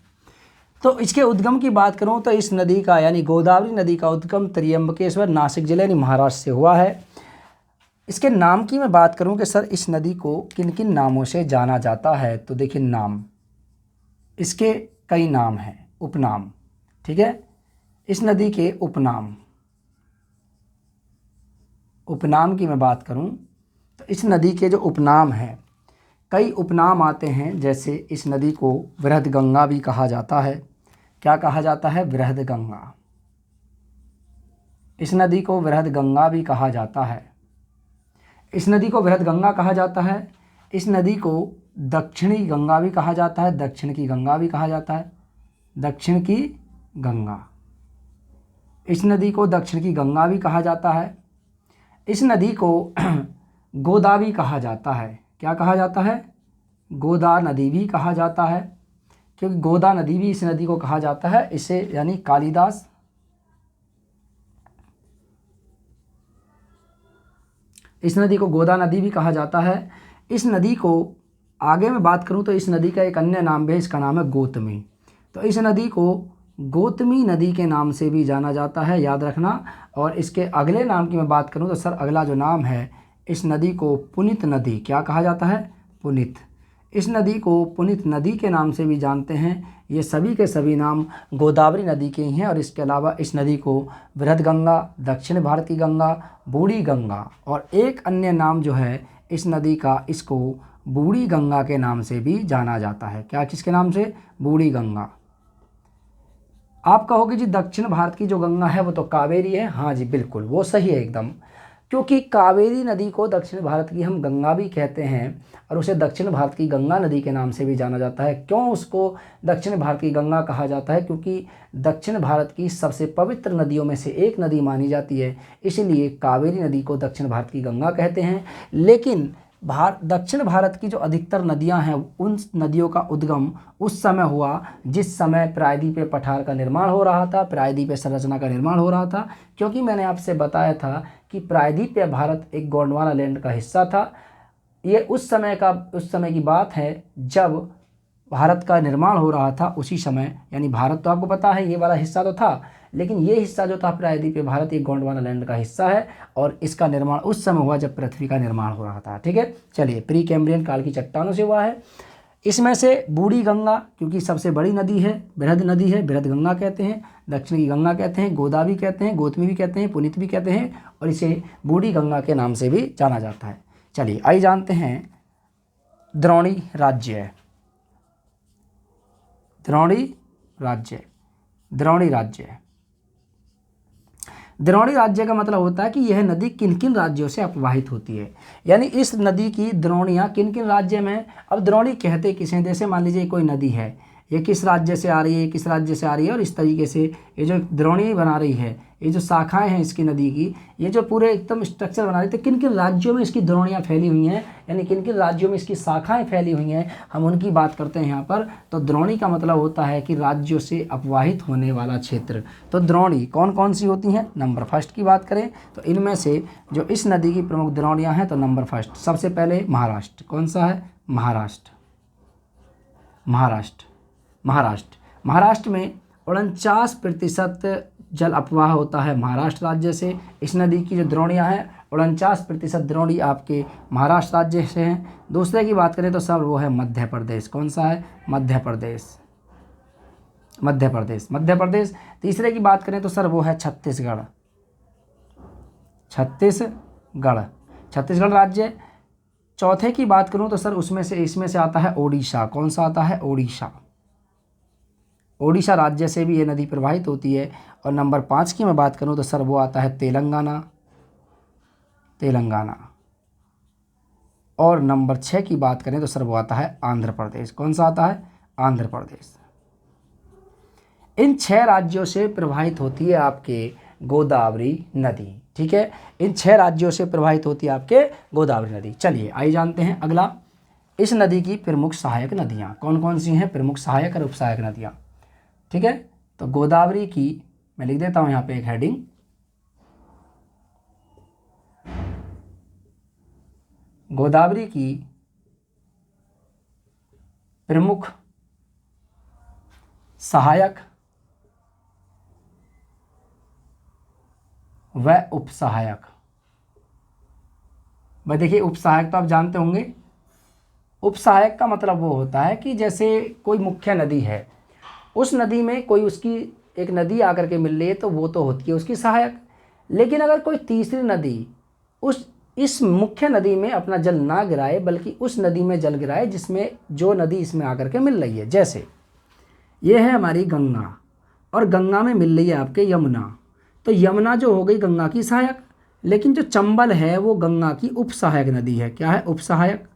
तो इसके उद्गम की बात करूं तो इस नदी का यानी गोदावरी नदी का उद्गम त्र्यंबकेश्वर नासिक जिले यानी महाराष्ट्र से हुआ है। इसके नाम की मैं बात करूं कि सर इस नदी को किन किन नामों से जाना जाता है, तो देखिए नाम, इसके कई नाम हैं, उपनाम, ठीक है। इस नदी के उपनाम, उपनाम की मैं बात करूं तो इस नदी के जो उपनाम हैं, कई उपनाम आते हैं। जैसे इस नदी को बृहद गंगा भी कहा जाता है। क्या कहा जाता है, बृहद गंगा। इस नदी को बृहद गंगा भी कहा जाता है। इस नदी को बृहद गंगा कहा जाता है। इस नदी को दक्षिणी गंगा भी कहा जाता है, दक्षिण की गंगा भी कहा जाता है, दक्षिण की गंगा। इस नदी को दक्षिण की गंगा भी कहा जाता है। इस नदी को गोदावरी कहा जाता है। क्या कहा जाता है, गोदा नदी भी कहा जाता है, क्योंकि गोदा नदी भी इस नदी को कहा जाता है। इसे यानी कालिदास, इस नदी को गोदा नदी भी कहा जाता है। इस नदी को आगे मैं बात करूं तो इस नदी का एक अन्य नाम भी है, इसका नाम है गोतमी। तो इस नदी को गोतमी नदी के नाम से भी जाना जाता है, याद रखना। और इसके अगले नाम की मैं बात करूं तो सर अगला जो नाम है, इस नदी को पुनीत नदी, क्या कहा जाता है, पुनीत। इस नदी को पुनीत नदी के नाम से भी जानते हैं। ये सभी के सभी नाम गोदावरी नदी के ही हैं। और इसके अलावा इस नदी को बृहद गंगा, दक्षिण भारत की गंगा, बूढ़ी गंगा, और एक अन्य नाम जो है इस नदी का, इसको बूढ़ी गंगा के नाम से भी जाना जाता है। क्या, किसके नाम से, बूढ़ी गंगा। आप कहोगे जी दक्षिण भारत की जो गंगा है वो तो कावेरी है। हाँ जी बिल्कुल, वो सही है एकदम, क्योंकि कावेरी नदी को दक्षिण भारत की हम गंगा भी कहते हैं और उसे दक्षिण भारत की गंगा नदी के नाम से भी जाना जाता है। क्यों उसको दक्षिण भारत की गंगा कहा जाता है, क्योंकि दक्षिण भारत की सबसे पवित्र नदियों में से एक नदी मानी जाती है, इसलिए कावेरी नदी को दक्षिण भारत की गंगा कहते हैं। लेकिन दक्षिण भारत की जो अधिकतर नदियां हैं, उन नदियों का उद्गम उस समय हुआ जिस समय प्रायद्वीपीय पठार का निर्माण हो रहा था, प्रायद्वीपीय संरचना का निर्माण हो रहा था। क्योंकि मैंने आपसे बताया था कि प्रायद्वीपीय भारत एक गोंडवाना लैंड का हिस्सा था। ये उस समय की बात है जब भारत का निर्माण हो रहा था, उसी समय, यानी भारत तो आपको पता है ये वाला हिस्सा तो था, लेकिन ये हिस्सा जो था प्रायद्वीपीय भारत, ये गोंडवाना लैंड का हिस्सा है और इसका निर्माण उस समय हुआ जब पृथ्वी का निर्माण हो रहा था। ठीक है, चलिए, प्री कैम्ब्रियन काल की चट्टानों से हुआ है। इसमें से बूढ़ी गंगा, क्योंकि सबसे बड़ी नदी है, बृहद नदी है, बृहद गंगा कहते हैं, दक्षिण की गंगा कहते हैं, गोदावरी कहते हैं, गोतमी भी कहते हैं, पुनीत भी कहते हैं, और इसे बूढ़ी गंगा के नाम से भी जाना जाता है। चलिए आइए जानते हैं द्रोणी राज्य। द्रोणी राज्य, द्रोणी राज्य, द्रोणी राज्य का मतलब होता है कि यह नदी किन किन राज्यों से अपवाहित होती है, यानी इस नदी की द्रोणियाँ किन किन राज्य में। अब द्रोणी कहते किसे हैं, जैसे मान लीजिए कोई नदी है, ये किस राज्य से आ रही है, किस राज्य से आ रही है, और इस तरीके से ये जो द्रोणी बना रही है, ये जो शाखाएं हैं इसकी नदी की, ये जो पूरे एकदम स्ट्रक्चर बना रही है, तो किन किन राज्यों में इसकी द्रोणियाँ फैली हुई हैं, यानी किन किन राज्यों में इसकी शाखाएं फैली हुई हैं, हम उनकी बात करते हैं यहाँ पर। तो द्रोणी का मतलब होता है कि राज्यों से अपवाहित होने वाला क्षेत्र। तो द्रोणी कौन कौन सी होती हैं, नंबर फर्स्ट की बात करें तो इनमें से जो इस नदी की प्रमुख द्रोणियाँ हैं, तो नंबर फर्स्ट सबसे पहले महाराष्ट्र। कौन सा है, महाराष्ट्र। महाराष्ट्र, महाराष्ट्र, महाराष्ट्र में 49% जल अपवाह होता है महाराष्ट्र राज्य से। इस नदी की जो द्रोणियाँ हैं, 49% द्रोणी आपके महाराष्ट्र राज्य से हैं। दूसरे की बात करें तो सर वो है मध्य प्रदेश। कौन सा है, मध्य प्रदेश, मध्य प्रदेश, मध्य प्रदेश। तीसरे की बात करें तो सर वो है छत्तीसगढ़, छत्तीसगढ़, छत्तीसगढ़ राज्य। चौथे की बात करूं तो सर इसमें से आता है ओडिशा। कौन सा आता है, ओडिशा, ओडिशा राज्य से भी ये नदी प्रवाहित होती है। और नंबर 5 की मैं बात करूँ तो सर वो आता है तेलंगाना। और नंबर 6 की बात करें तो सर वो आता है आंध्र प्रदेश। कौन सा आता है? आंध्र प्रदेश। इन 6 राज्यों से प्रवाहित होती है आपके गोदावरी नदी। ठीक है, इन 6 राज्यों से प्रवाहित होती है आपके गोदावरी नदी। चलिए आइए जानते हैं अगला, इस नदी की प्रमुख सहायक नदियाँ कौन कौन सी हैं? प्रमुख सहायक और उपसहायक नदियाँ। ठीक है, तो गोदावरी की मैं लिख देता हूँ यहाँ पे एक हेडिंग, गोदावरी की प्रमुख सहायक व उपसहायक। भाई देखिए, उपसहायक तो आप जानते होंगे, उपसहायक का मतलब वो होता है कि जैसे कोई मुख्य नदी है, उस नदी में कोई उसकी एक नदी आकर के मिल रही है तो वो तो होती है उसकी सहायक। लेकिन अगर कोई तीसरी नदी इस मुख्य नदी में अपना जल ना गिराए, बल्कि उस नदी में जल गिराए जिसमें जो नदी इसमें आकर के मिल रही है, जैसे ये है हमारी गंगा, और गंगा में मिल रही है आपके यमुना, तो यमुना जो हो गई गंगा की सहायक। लेकिन जो चंबल है वो गंगा की उपसहायक नदी है। क्या है? उपसहायक।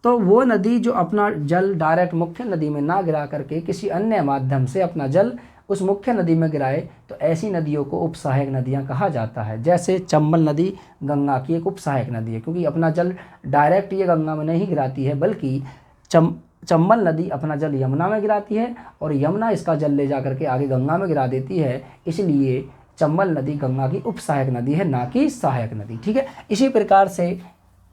तो वो नदी जो अपना जल डायरेक्ट मुख्य नदी में ना गिरा करके किसी अन्य माध्यम से अपना जल उस मुख्य नदी में गिराए, तो ऐसी नदियों को उपसहायक नदियां कहा जाता है। जैसे चंबल नदी गंगा की एक उपसहायक नदी है, क्योंकि अपना जल डायरेक्ट ये गंगा में नहीं गिराती है, बल्कि चंबल नदी अपना जल यमुना में गिराती है और यमुना इसका जल ले जा करके आगे गंगा में गिरा देती है। इसलिए चंबल नदी गंगा की उपसहायक नदी है, ना कि सहायक नदी। ठीक है, इसी प्रकार से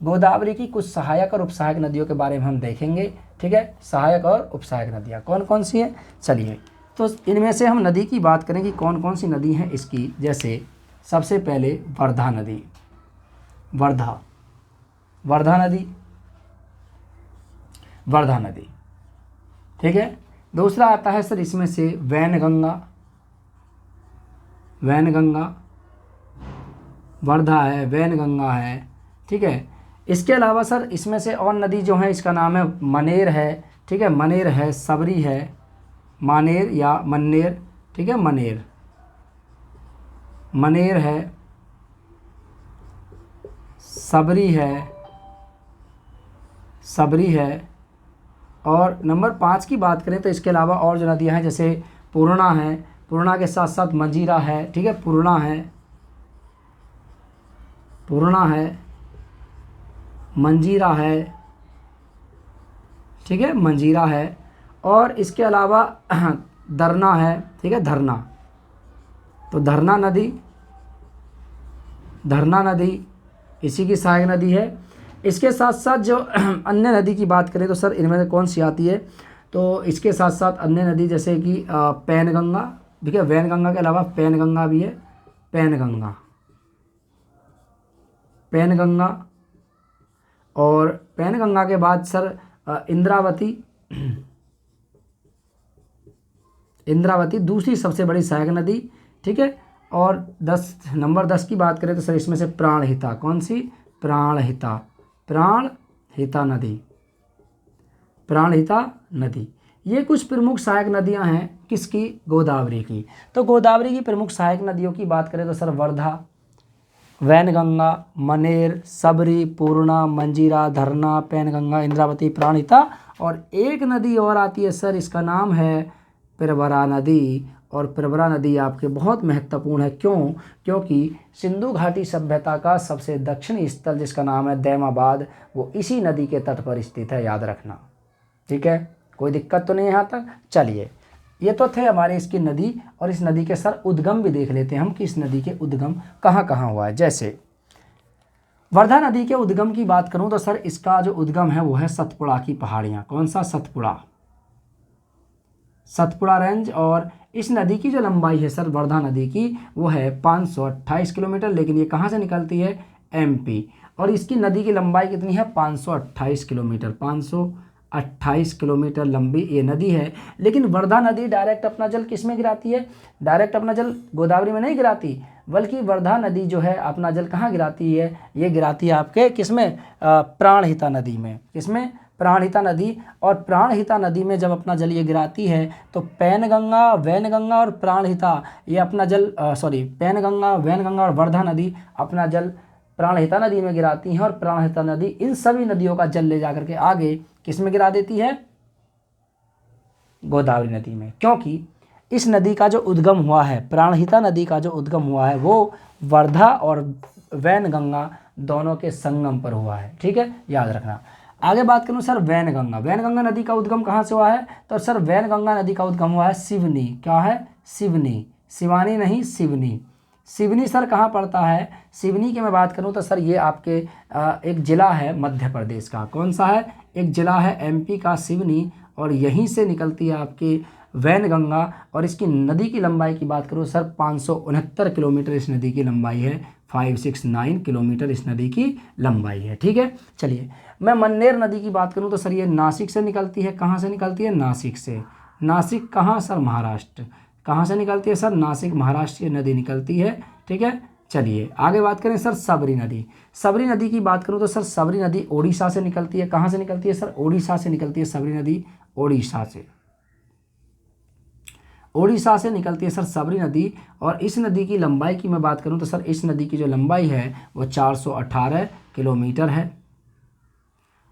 गोदावरी की कुछ सहायक और उपसहायक नदियों के बारे में हम देखेंगे। ठीक है, सहायक और उपसहायक नदियाँ कौन कौन सी हैं? चलिए, तो इनमें से हम नदी की बात करें कि कौन कौन सी नदी हैं इसकी। जैसे सबसे पहले वर्धा नदी, वर्धा नदी। ठीक है, दूसरा आता है सर इसमें से वैनगंगा, वर्धा है, वैनगंगा है। ठीक है, इसके अलावा सर इसमें से और नदी जो है इसका नाम है मनेर है। ठीक है, मनेर है, सबरी है, मानेर या मन्नेर। ठीक है, मनेर है, सबरी है। और नंबर 5 की बात करें तो इसके अलावा और जो नदियां हैं जैसे पूर्णा है, पूर्णा के साथ साथ मंजीरा है। ठीक है, पूर्णा है, मंजीरा है। ठीक है, मंजीरा है। और इसके अलावा दरना है। ठीक है, धरना, तो धरना नदी इसी की सहायक नदी है। इसके साथ साथ जो अन्य नदी की बात करें तो सर इनमें से कौन सी आती है? तो इसके साथ साथ अन्य नदी जैसे कि पैनगंगा। ठीक है, वैनगंगा के अलावा पैनगंगा भी है, पैनगंगा। और पैनगंगा के बाद सर इंद्रावती दूसरी सबसे बड़ी सहायक नदी। ठीक है, और नंबर 10 की बात करें तो सर इसमें से प्राणहिता। कौन सी? प्राणहिता नदी। ये कुछ प्रमुख सहायक नदियां हैं किसकी? गोदावरी की। तो गोदावरी की प्रमुख सहायक नदियों की बात करें तो सर वर्धा, वैनगंगा, मनेर, सबरी, पूर्णा, मंजीरा, धरना, पैनगंगा, इंद्रावती, प्राणहिता। और एक नदी और आती है सर, इसका नाम है प्रवरा नदी। और प्रवरा नदी आपके बहुत महत्वपूर्ण है। क्यों? क्योंकि सिंधु घाटी सभ्यता का सबसे दक्षिणी स्थल जिसका नाम है दैमाबाद, वो इसी नदी के तट पर स्थित है, याद रखना। ठीक है, कोई दिक्कत तो नहीं है यहाँ तक? चलिए, ये तो थे हमारे इसकी नदी, और इस नदी के सर उद्गम भी देख लेते हैं हम कि इस नदी के उद्गम कहाँ कहाँ हुआ है। जैसे वर्धा नदी के उद्गम की बात करूँ तो सर इसका जो उद्गम है वो है सतपुड़ा की पहाड़ियाँ। कौन सा? सतपुड़ा रेंज। और इस नदी की जो लंबाई है सर वर्धा नदी की वो है 528 किलोमीटर। लेकिन ये कहाँ से निकलती है? एमपी। और इसकी नदी की लंबाई कितनी है? 528 किलोमीटर। 528 किलोमीटर लंबी ये नदी है। लेकिन वर्धा नदी डायरेक्ट अपना जल किस में गिराती है? डायरेक्ट अपना जल गोदावरी में नहीं गिराती, बल्कि वर्धा नदी जो है अपना जल कहाँ गिराती है? ये गिराती है आपके किस में? प्राणहिता नदी में। किसमें? प्राणहिता नदी, और प्राणहिता नदी में जब अपना जल ये गिराती है तो पैनगंगा, वैनगंगा और प्राणहिता ये अपना जल पैनगंगा, वैनगंगा और वर्धा नदी अपना जल प्राणहिता नदी में गिराती हैं, और प्राणहिता नदी इन सभी नदियों का जल ले जाकर के आगे किस में गिरा देती है? गोदावरी नदी में। क्योंकि इस नदी का जो उद्गम हुआ है, प्राणहिता नदी का जो उद्गम हुआ है वो वर्धा और वैनगंगा दोनों के संगम पर हुआ है। ठीक है, याद रखना। आगे बात करूं सर वैनगंगा, वैनगंगा नदी का उद्गम कहाँ से हुआ है? तो सर वैनगंगा नदी का उद्गम हुआ है सिवनी। क्या है? सिवनी, शिवानी नहीं, सिवनी। सिवनी सर कहाँ पड़ता है? सिवनी की मैं बात करूं तो सर ये आपके एक ज़िला है मध्य प्रदेश का। कौन सा है? एक ज़िला है एमपी का सिवनी, और यहीं से निकलती है आपकी वैनगंगा। और इसकी नदी की लंबाई की बात करूँ सर 569 किलोमीटर इस नदी की लंबाई है। 569 किलोमीटर इस नदी की लंबाई है। ठीक है, चलिए मैं मन्नेर नदी की बात करूँ तो सर ये नासिक से निकलती है। कहाँ से निकलती है? नासिक से। नासिक कहाँ सर? महाराष्ट्र। कहाँ से निकलती है सर? नासिक, महाराष्ट्र ये नदी निकलती है। ठीक है, चलिए आगे बात करें सर सबरी नदी। सबरी नदी की बात करूँ तो सर सबरी नदी ओडिशा से निकलती है। कहाँ से निकलती है सर? ओडिशा से निकलती है सबरी नदी, ओडिशा से। ओडिशा से निकलती है सर सबरी नदी। और इस नदी की लंबाई की मैं बात करूं तो सर इस नदी की जो लंबाई है वो 418 किलोमीटर है।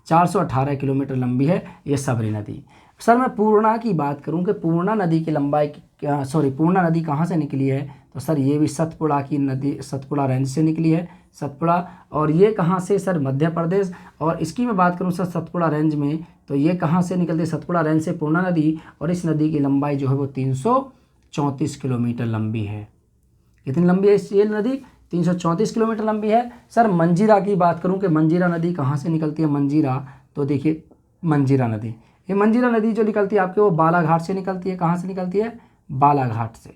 418 किलोमीटर लंबी है ये सबरी नदी। सर मैं पूर्णा की बात करूं कि पूर्णा नदी की लंबाई पूर्णा नदी कहाँ से निकली है? तो सर ये भी सतपुड़ा की नदी, सतपुड़ा रेंज से निकली है। सतपुड़ा, और ये कहाँ से सर? मध्य प्रदेश। और इसकी मैं बात करूँ सर सतपुड़ा रेंज में, तो ये कहाँ से निकलती है? सतपुड़ा रेंज से पूर्णा नदी। और इस नदी की लंबाई जो है वो 334 किलोमीटर लंबी है। कितनी लंबी है ये नदी? 334 किलोमीटर लंबी है। सर मंजीरा की बात करूँ कि मंजीरा नदी कहाँ से निकलती है? मंजीरा, तो देखिए मंजीरा नदी, ये मंजीरा नदी जो निकलती है आपके वो बालाघाट से निकलती है। कहाँ से निकलती है? बालाघाट से।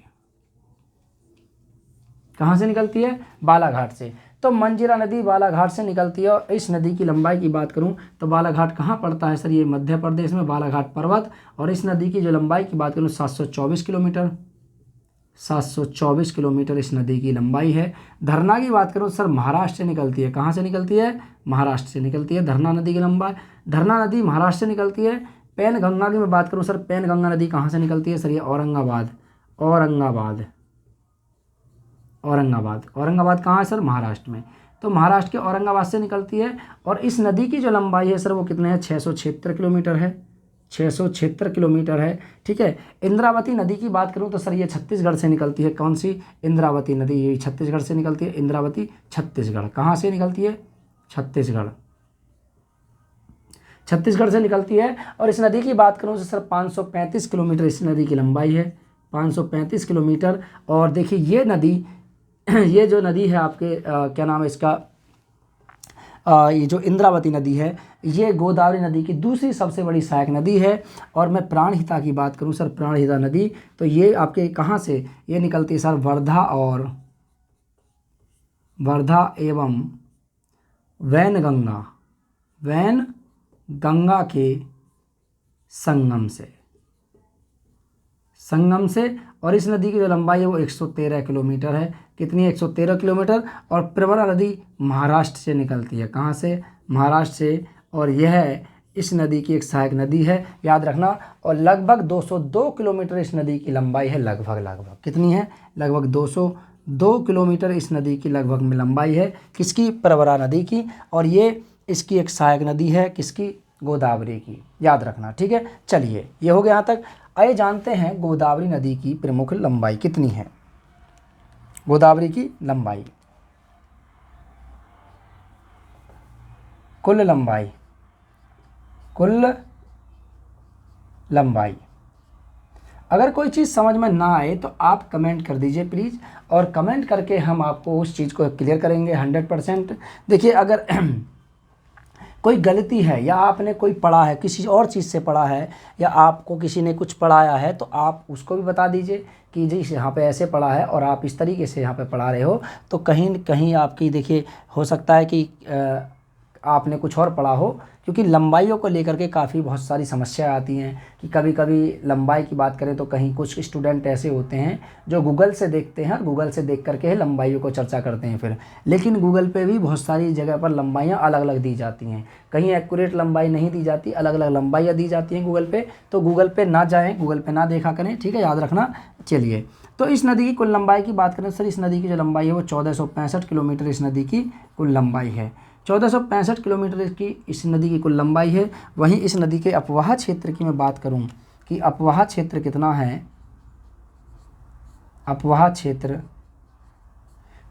कहाँ से निकलती है? बालाघाट से। तो मंजीरा नदी बालाघाट से निकलती है। और इस नदी की लंबाई की बात करूं तो बालाघाट कहाँ पड़ता है सर? ये मध्य प्रदेश में, बालाघाट पर्वत। और इस नदी की जो लंबाई की बात करूं 724 किलोमीटर, 724 किलोमीटर इस नदी की लंबाई है। धरना की बात करूं सर महाराष्ट्र से निकलती है। कहाँ से निकलती है? महाराष्ट्र से निकलती है धरना नदी की लंबाई। धरना नदी महाराष्ट्र से निकलती है। पैनगंगा की मैं बात करूं सर, पैनगंगा नदी कहाँ से निकलती है सर? ये औरंगाबाद, औरंगाबाद, औरंगाबाद। औरंगाबाद कहाँ है सर? महाराष्ट्र में। तो महाराष्ट्र के औरंगाबाद से निकलती है। और इस नदी की जो लंबाई है सर वो कितने है? 676 किलोमीटर है। 676 किलोमीटर है। ठीक है, इंद्रावती नदी की बात करूँ तो सर ये छत्तीसगढ़ से निकलती है। कौन सी? इंद्रावती नदी, ये छत्तीसगढ़ से निकलती है। इंद्रावती छत्तीसगढ़। कहाँ से निकलती है? छत्तीसगढ़, छत्तीसगढ़ से निकलती है। और इस नदी की बात करूँ तो सर 535 किलोमीटर इस नदी की लंबाई है। 535 किलोमीटर। और देखिए ये नदी ये जो नदी है आपके क्या नाम है इसका, ये जो इंद्रावती नदी है ये गोदावरी नदी की दूसरी सबसे बड़ी सहायक नदी है। और मैं प्राणहिता की बात करूं सर, प्राणहिता नदी तो ये आपके कहाँ से ये निकलती है सर? वर्धा और वर्धा एवं वैनगंगा, वैनगंगा के संगम से, संगम से। और इस नदी की जो लंबाई है वो 113 किलोमीटर है। कितनी? 113 किलोमीटर। और प्रवरा नदी महाराष्ट्र से निकलती है। कहाँ से? महाराष्ट्र से। और यह इस नदी की एक सहायक नदी है, याद रखना। और लगभग 202 किलोमीटर इस नदी की लंबाई है। लगभग कितनी है? लगभग 202 किलोमीटर इस नदी की लगभग में लंबाई है। किसकी? प्रवरा नदी की। और ये इसकी एक सहायक नदी है। किसकी? गोदावरी की, याद रखना। ठीक है, चलिए ये हो गया यहाँ तक। आइए जानते हैं गोदावरी नदी की प्रमुख लंबाई कितनी है। गोदावरी की लंबाई, कुल लंबाई, कुल लंबाई। अगर कोई चीज़ समझ में ना आए तो आप कमेंट कर दीजिए प्लीज़, और कमेंट करके हम आपको उस चीज़ को क्लियर करेंगे 100%। देखिए अगर कोई गलती है या आपने कोई पढ़ा है, किसी और चीज़ से पढ़ा है, या आपको किसी ने कुछ पढ़ाया है तो आप उसको भी बता दीजिए कि जी यहाँ पे ऐसे पढ़ा है और आप इस तरीके से यहाँ पे पढ़ा रहे हो। तो कहीं न कहीं आपकी देखिए हो सकता है कि आपने कुछ और पढ़ा हो, क्योंकि लंबाइयों को लेकर के काफ़ी बहुत सारी समस्याएं आती हैं कि कभी कभी लंबाई की बात करें तो कहीं कुछ स्टूडेंट ऐसे होते हैं जो गूगल से देखते हैं और गूगल से देख करके लंबाइयों को चर्चा करते हैं फिर, लेकिन गूगल पे भी बहुत सारी जगह पर लंबाइयाँ अलग अलग दी जाती हैं, कहीं एक्यूरेट लंबाई नहीं दी जाती, अलग अलग लंबाइयाँ दी जाती हैं गूगल पे। तो गूगल पे ना जाएँ, गूगल पे ना देखा करें, ठीक है, याद रखना। चलिए, तो इस नदी की कुल लंबाई की बात करें सर, इस नदी की जो लंबाई है वो 1465 किलोमीटर इस नदी की कुल लंबाई है। 1465 किलोमीटर की इस नदी की कुल लंबाई है। वहीं इस नदी के अपवाह क्षेत्र की मैं बात करूं कि अपवाह क्षेत्र कितना है, अपवाह क्षेत्र,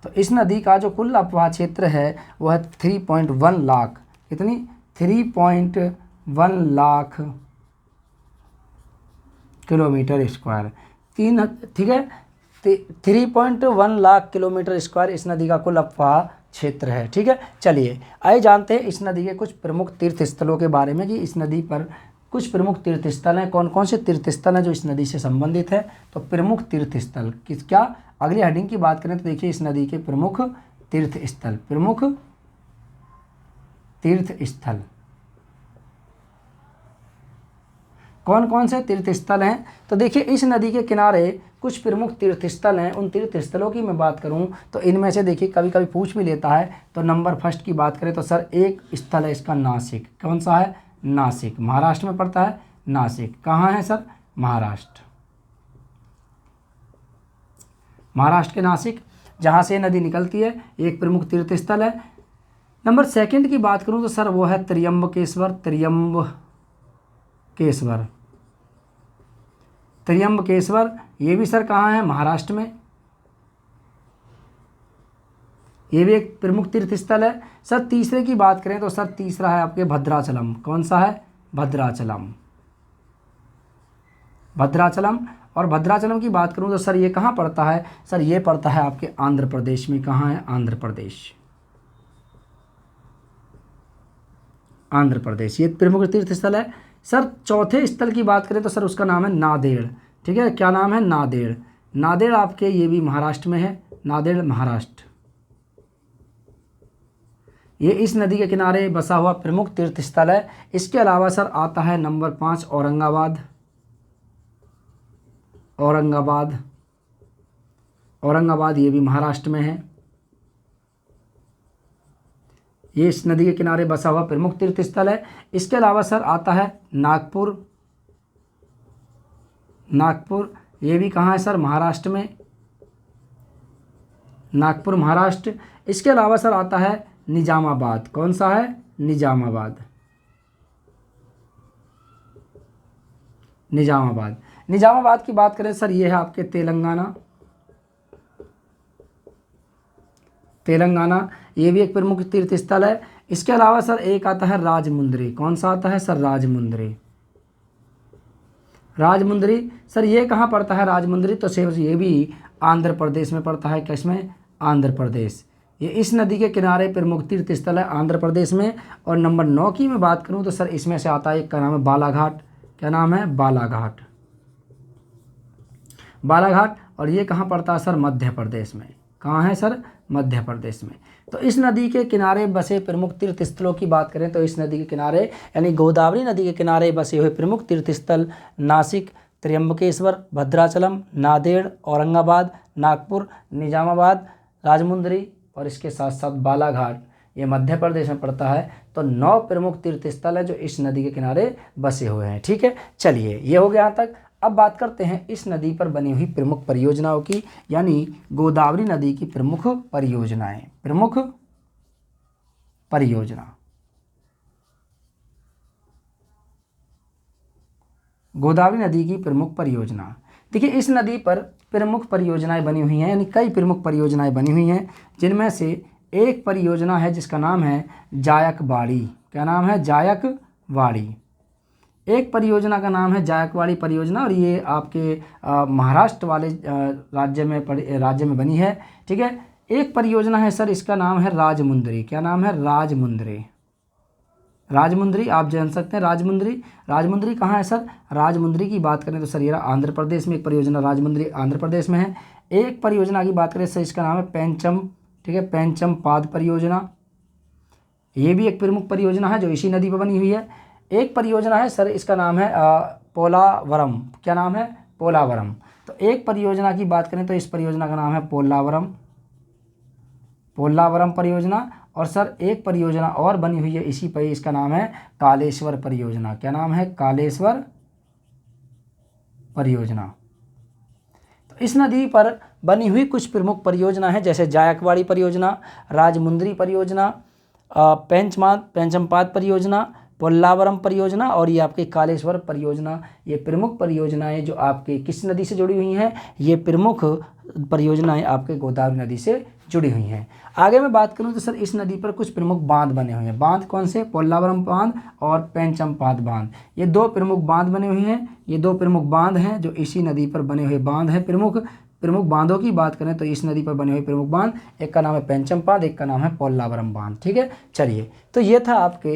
तो इस नदी का जो कुल अपवाह क्षेत्र है वह 3.1 लाख, कितनी, 3.1 लाख किलोमीटर स्क्वायर, तीन, ठीक है, 3.1 लाख किलोमीटर स्क्वायर इस नदी का कुल अपवाह क्षेत्र है। ठीक है, चलिए आइए जानते हैं इस नदी के कुछ प्रमुख तीर्थ स्थलों के बारे में कि इस नदी पर कुछ प्रमुख तीर्थ स्थल हैं, कौन कौन से तीर्थ स्थल हैं जो इस नदी से संबंधित है। तो प्रमुख तीर्थ स्थल किस, क्या अगली हेडिंग की बात करें तो देखिए इस नदी के प्रमुख तीर्थ स्थल, प्रमुख तीर्थ स्थल कौन कौन से तीर्थ स्थल हैं। तो देखिए इस नदी के किनारे कुछ प्रमुख तीर्थ स्थल हैं। उन तीर्थ स्थलों की मैं बात करूं तो इनमें से देखिए कभी कभी पूछ भी लेता है। तो नंबर फर्स्ट की बात करें तो सर एक स्थल है इसका नासिक, कौन सा है, नासिक, महाराष्ट्र में पड़ता है। नासिक कहाँ है सर, महाराष्ट्र, महाराष्ट्र के नासिक, जहाँ से नदी निकलती है, एक प्रमुख तीर्थ स्थल है। नंबर सेकंड की बात करूं तो सर वो है त्र्यंबकेश्वर, त्र्यंबकेश्वर, त्र्यंबकेश्वर, ये भी सर कहाँ है, महाराष्ट्र में, ये भी एक प्रमुख तीर्थ स्थल है। सर तीसरे की बात करें तो सर तीसरा है आपके भद्राचलम, कौन सा है, भद्राचलम, भद्राचलम। और भद्राचलम की बात करूं तो सर ये कहाँ पड़ता है, सर ये पड़ता है आपके आंध्र प्रदेश में, कहाँ है, आंध्र प्रदेश, आंध्र प्रदेश, ये प्रमुख तीर्थ स्थल है। सर चौथे स्थल की बात करें तो सर उसका नाम है नांदेड़, ठीक है, क्या नाम है, नांदेड़, नांदेड़ आपके ये भी महाराष्ट्र में है, नांदेड़ महाराष्ट्र, ये इस नदी के किनारे बसा हुआ प्रमुख तीर्थ स्थल है। इसके अलावा सर आता है नंबर 5 औरंगाबाद, औरंगाबाद, औरंगाबाद ये भी महाराष्ट्र में है, ये इस नदी के किनारे बसा हुआ प्रमुख तीर्थ स्थल है। इसके अलावा सर आता है नागपुर, नागपुर ये भी कहाँ है सर, महाराष्ट्र में, नागपुर महाराष्ट्र। इसके अलावा सर आता है निजामाबाद, कौन सा है, निजामाबाद, निजामाबाद, निजामाबाद की बात करें सर ये है आपके तेलंगाना, तेलंगाना, ये भी एक प्रमुख तीर्थ स्थल है। इसके अलावा सर एक आता है राजमुंद्री, कौन सा आता है सर, राजमुंद्री, राजमुंद्री, सर ये कहाँ पड़ता है राजमुंद्री, तो सर ये भी आंध्र प्रदेश में पड़ता है, किसमें, आंध्र प्रदेश, ये इस नदी के किनारे प्रमुख तीर्थ स्थल है आंध्र प्रदेश में। और नंबर 9 की मैं बात करूं तो सर इसमें से आता है एक का नाम है बालाघाट, क्या नाम है, बालाघाट, बालाघाट, और ये कहाँ पड़ता है सर, मध्य प्रदेश में, कहाँ है सर, मध्य प्रदेश में। तो इस नदी के किनारे बसे प्रमुख तीर्थ स्थलों की बात करें तो इस नदी के किनारे यानी गोदावरी नदी के किनारे बसे हुए प्रमुख तीर्थ स्थल नासिक, त्र्यंबकेश्वर, भद्राचलम, नांदेड़, औरंगाबाद, नागपुर, निजामाबाद, राजमुंद्री और इसके साथ साथ बालाघाट, ये मध्य प्रदेश में पड़ता है। तो 9 प्रमुख तीर्थ स्थल है जो इस नदी के किनारे बसे हुए हैं। ठीक है, चलिए ये हो गया यहाँ तक। अब बात करते हैं इस नदी पर बनी हुई प्रमुख परियोजनाओं की, यानी गोदावरी नदी की प्रमुख परियोजनाएं, प्रमुख परियोजना, गोदावरी नदी की प्रमुख परियोजना। देखिए इस नदी पर प्रमुख परियोजनाएं बनी हुई हैं, यानी कई प्रमुख परियोजनाएं बनी हुई हैं, जिनमें से एक परियोजना है जिसका नाम है जायकवाड़ी, क्या नाम है, जायकवाड़ी, एक परियोजना का नाम है जायकवाड़ी परियोजना, और ये आपके महाराष्ट्र वाले राज्य में बनी है। ठीक है, एक परियोजना है सर इसका नाम है राजमुंद्री, क्या नाम है, राजमुंद्री, राजमुंद्री आप जान सकते हैं, राजमुंद्री, राजमुंद्री कहाँ है सर, राजमुंद्री की बात करें तो सर ये आंध्र प्रदेश में एक परियोजना राजमुंद्री आंध्र प्रदेश में है। एक परियोजना की बात करें सर इसका नाम है पेंचम, ठीक है, पेंचम पाद परियोजना, ये भी एक प्रमुख परियोजना है जो इसी नदी पर बनी हुई है। एक परियोजना है सर, इसका नाम है पोलावरम। क्या नाम है? पोलावरम। तो एक परियोजना की बात करें तो इस परियोजना का नाम है पोलावरम परियोजना। और सर एक परियोजना और बनी हुई है इसी पर, इसका नाम है कालेश्वर परियोजना। क्या नाम है? कालेश्वर परियोजना। तो इस नदी पर बनी हुई कुछ प्रमुख परियोजना है, जैसे जायकवाड़ी परियोजना, राजमुंद्री परियोजना, पेंचमपाद परियोजना, पोल्लावरम परियोजना और ये आपके कालेश्वर परियोजना। ये प्रमुख परियोजनाएं जो आपके किस नदी से जुड़ी हुई हैं? ये प्रमुख परियोजनाएं आपके गोदावरी नदी से जुड़ी हुई हैं। आगे मैं बात करूं तो सर इस नदी पर कुछ प्रमुख बांध बने हुए हैं। बांध कौन से? पोल्लावरम बांध और पेंचमपाद बांध। ये दो प्रमुख बांध बने हुए हैं। ये दो प्रमुख बांध हैं जो इसी नदी पर बने हुए बांध हैं। प्रमुख बांधों की बात करें तो इस नदी पर बने हुए प्रमुख बांध, एक का नाम है पेंचमपाद, एक का नाम है पोल्लावरम बांध। ठीक है, चलिए, तो ये था आपके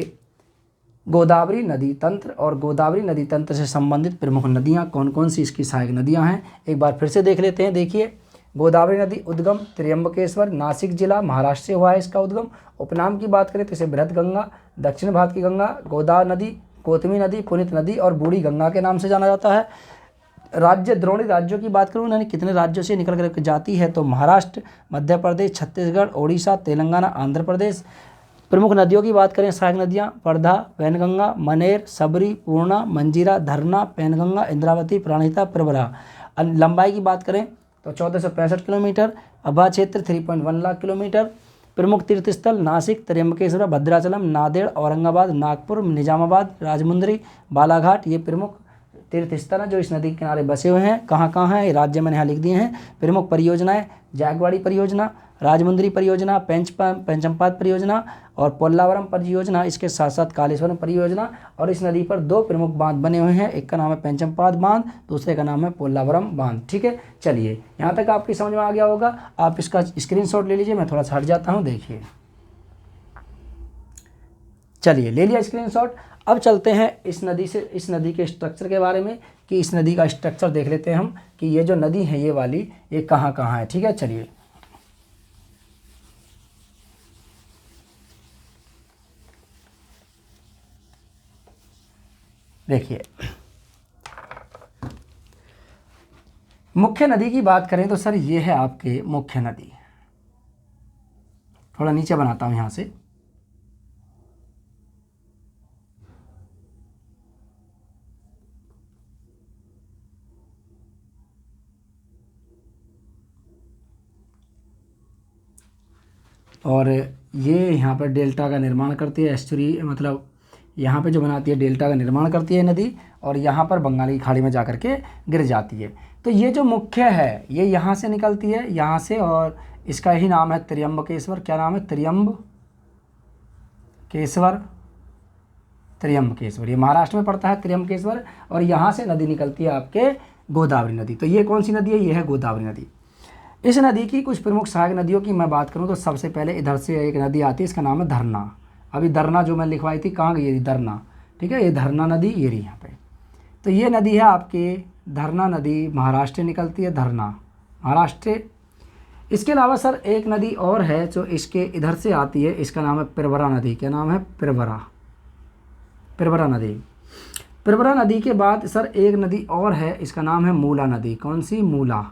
गोदावरी नदी तंत्र और गोदावरी नदी तंत्र से संबंधित प्रमुख नदियाँ कौन कौन सी इसकी सहायक नदियाँ हैं। एक बार फिर से देख लेते हैं। देखिए, गोदावरी नदी उद्गम त्र्यंबकेश्वर, नासिक जिला, महाराष्ट्र से हुआ है इसका उद्गम। उपनाम की बात करें तो इसे बृहत गंगा, दक्षिण भारत की गंगा, गोदा नदी, कोतमी नदी, पुनित नदी और बूढ़ी गंगा के नाम से जाना जाता है। राज्य, द्रोणी राज्यों की बात करूँ, उन्होंने कितने राज्यों से निकल कर जाती है तो महाराष्ट्र, मध्य प्रदेश, छत्तीसगढ़, ओडिशा, तेलंगाना, आंध्र प्रदेश। प्रमुख नदियों की बात करें, सहायक नदियाँ वर्धा, वैनगंगा, मनेर, सबरी, पूर्णा, मंजीरा, धरना, पैनगंगा, इंद्रावती, प्राणहिता, प्रवरा। लंबाई की बात करें तो 1465 किलोमीटर। अभा क्षेत्र 3.1 लाख किलोमीटर। प्रमुख तीर्थ स्थल नासिक, त्र्यंबकेश्वर, भद्राचलम, नांदेड़, औरंगाबाद, नागपुर, निजामाबाद, राजमुंद्री, बालाघाट। ये प्रमुख तीर्थ स्थल हैं जो इस नदी के किनारे बसे हुए हैं। कहाँ कहाँ हैं? ये राज्य मैंने यहाँ लिख दिए हैं। प्रमुख परियोजनाएं जायकवाड़ी परियोजना, राजमुंद्री परियोजना, पेंचमपाद परियोजना और पोल्लावरम परियोजना। इसके साथ साथ कालेश्वरम परियोजना। और इस नदी पर दो प्रमुख बांध बने हुए हैं, एक का नाम है पेंचमपाद बांध, दूसरे का नाम है पोल्लावरम बांध। ठीक है, चलिए, यहाँ तक आपकी समझ में आ गया होगा। आप इसका स्क्रीनशॉट ले लीजिए, मैं थोड़ा सा हट जाता हूँ। देखिए, चलिए, ले लिया स्क्रीनशॉट। अब चलते हैं इस नदी के स्ट्रक्चर के बारे में, कि इस नदी का स्ट्रक्चर देख लेते हैं हम कि ये जो नदी है ये वाली, ये कहाँ कहाँ है। ठीक है, चलिए, देखिए, मुख्य नदी की बात करें तो सर ये है आपके मुख्य नदी। थोड़ा नीचे बनाता हूँ यहाँ से। और ये यहाँ पर डेल्टा का निर्माण करती है, एस्चुरी, मतलब यहाँ पे जो बनाती है डेल्टा का निर्माण करती है नदी, और यहाँ पर बंगाल की खाड़ी में जा कर के गिर जाती है। तो ये जो मुख्य है ये यहाँ से निकलती है, यहाँ से, और इसका ही नाम है त्र्यंबकेश्वर। क्या नाम है? त्र्यंबकेश्वर। ये महाराष्ट्र में पड़ता है त्र्यंबकेश्वर, और यहाँ से नदी निकलती है आपके गोदावरी नदी। तो ये कौन सी नदी है? ये है गोदावरी नदी। इस नदी की कुछ प्रमुख सहायक नदियों की मैं बात करूँ तो सबसे पहले इधर से एक नदी आती है, इसका नाम है धरना। अभी धरना जो मैं लिखवाई थी, कहाँ गई? धरना। ठीक है, ये धरना नदी, ये रही यहाँ पे। तो ये नदी है आपके धरना नदी, महाराष्ट्र निकलती है, धरना, महाराष्ट्र। इसके अलावा सर एक नदी और है जो इसके इधर से आती है, इसका नाम है प्रवरा नदी। क्या नाम है? प्रवरा नदी। प्रवरा नदी के बाद सर एक नदी और है, इसका नाम है मूला नदी। कौन सी? मूला।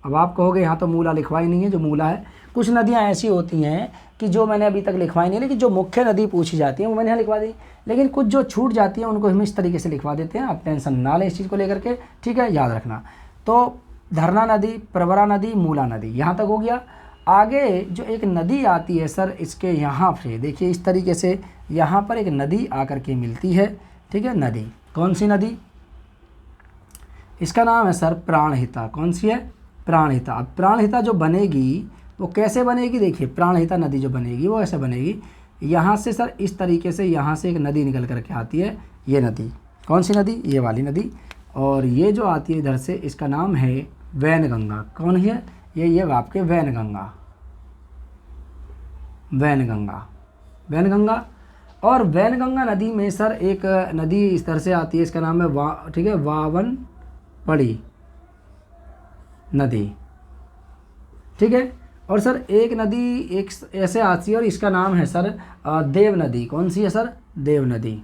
अब आप कहोगे यहाँ तो मूला लिखवाई नहीं है, जो मूला है। कुछ नदियाँ ऐसी होती हैं कि जो मैंने अभी तक लिखवाई नहीं, लेकिन जो मुख्य नदी पूछी जाती है वो मैंने यहाँ लिखवा दी, लेकिन कुछ जो छूट जाती हैं उनको हम इस तरीके से लिखवा देते हैं। आप टेंशन ना लें इस चीज़ को लेकर के, ठीक है, याद रखना। तो धरना नदी, प्रवरा नदी, मूला नदी, यहाँ तक हो गया। आगे जो एक नदी आती है सर इसके यहाँ से, देखिए इस तरीके से यहाँ पर एक नदी आकर के मिलती है। ठीक है, नदी कौन सी नदी? इसका नाम है सर प्राणहिता। कौन सी है? प्राणहिता। अब प्राणहिता जो बनेगी वो कैसे बनेगी? देखिए, प्राणहिता नदी जो बनेगी वो ऐसे बनेगी, यहाँ से सर इस तरीके से, यहाँ से एक नदी निकल करके आती है। ये नदी कौन सी नदी? ये वाली नदी। और ये जो आती है इधर से, इसका नाम है वैनगंगा। कौन है? ये आपके वैनगंगा। और वैनगंगा नदी में सर एक नदी इस तरह से आती है, इसका नाम है ठीक है, वावनपड़ी नदी। ठीक है, और सर एक नदी एक ऐसे आती है और इसका नाम है सर देव नदी। कौन सी है सर? देव नदी।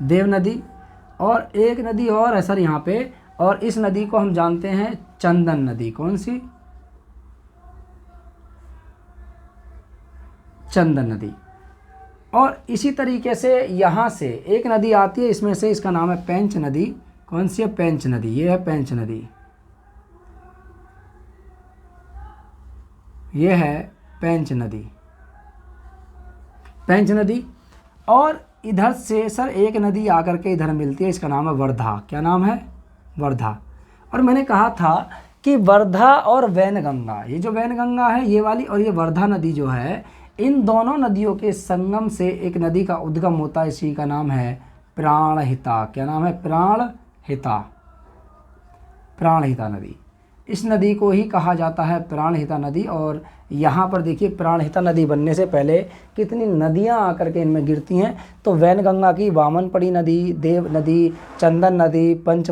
देव नदी। और एक नदी और है सर यहाँ पे, और इस नदी को हम जानते हैं चंदन नदी। कौन सी? चंदन नदी। और इसी तरीके से यहाँ से एक नदी आती है, इसमें से इसका नाम है पेंच नदी। कौन सी है? पेंच नदी। ये है पेंच नदी, ये है पेंच नदी। पेंच नदी। और इधर से सर एक नदी आकर के इधर मिलती है, इसका नाम है वर्धा। क्या नाम है? वर्धा। और मैंने कहा था कि वर्धा और वैनगंगा, ये जो वैनगंगा है ये वाली, और ये वर्धा नदी जो है, इन दोनों नदियों के संगम से एक नदी का उद्गम होता है, इसी का नाम है प्राणहिता। क्या नाम है? प्राणहिता। प्राणहिता नदी। इस नदी को ही कहा जाता है प्राणहिता नदी। और यहाँ पर देखिए प्राणहिता नदी बनने से पहले कितनी नदियाँ आकर के इनमें गिरती हैं। तो वैनगंगा की वामनपड़ी नदी, देव नदी, चंदन नदी, पेंच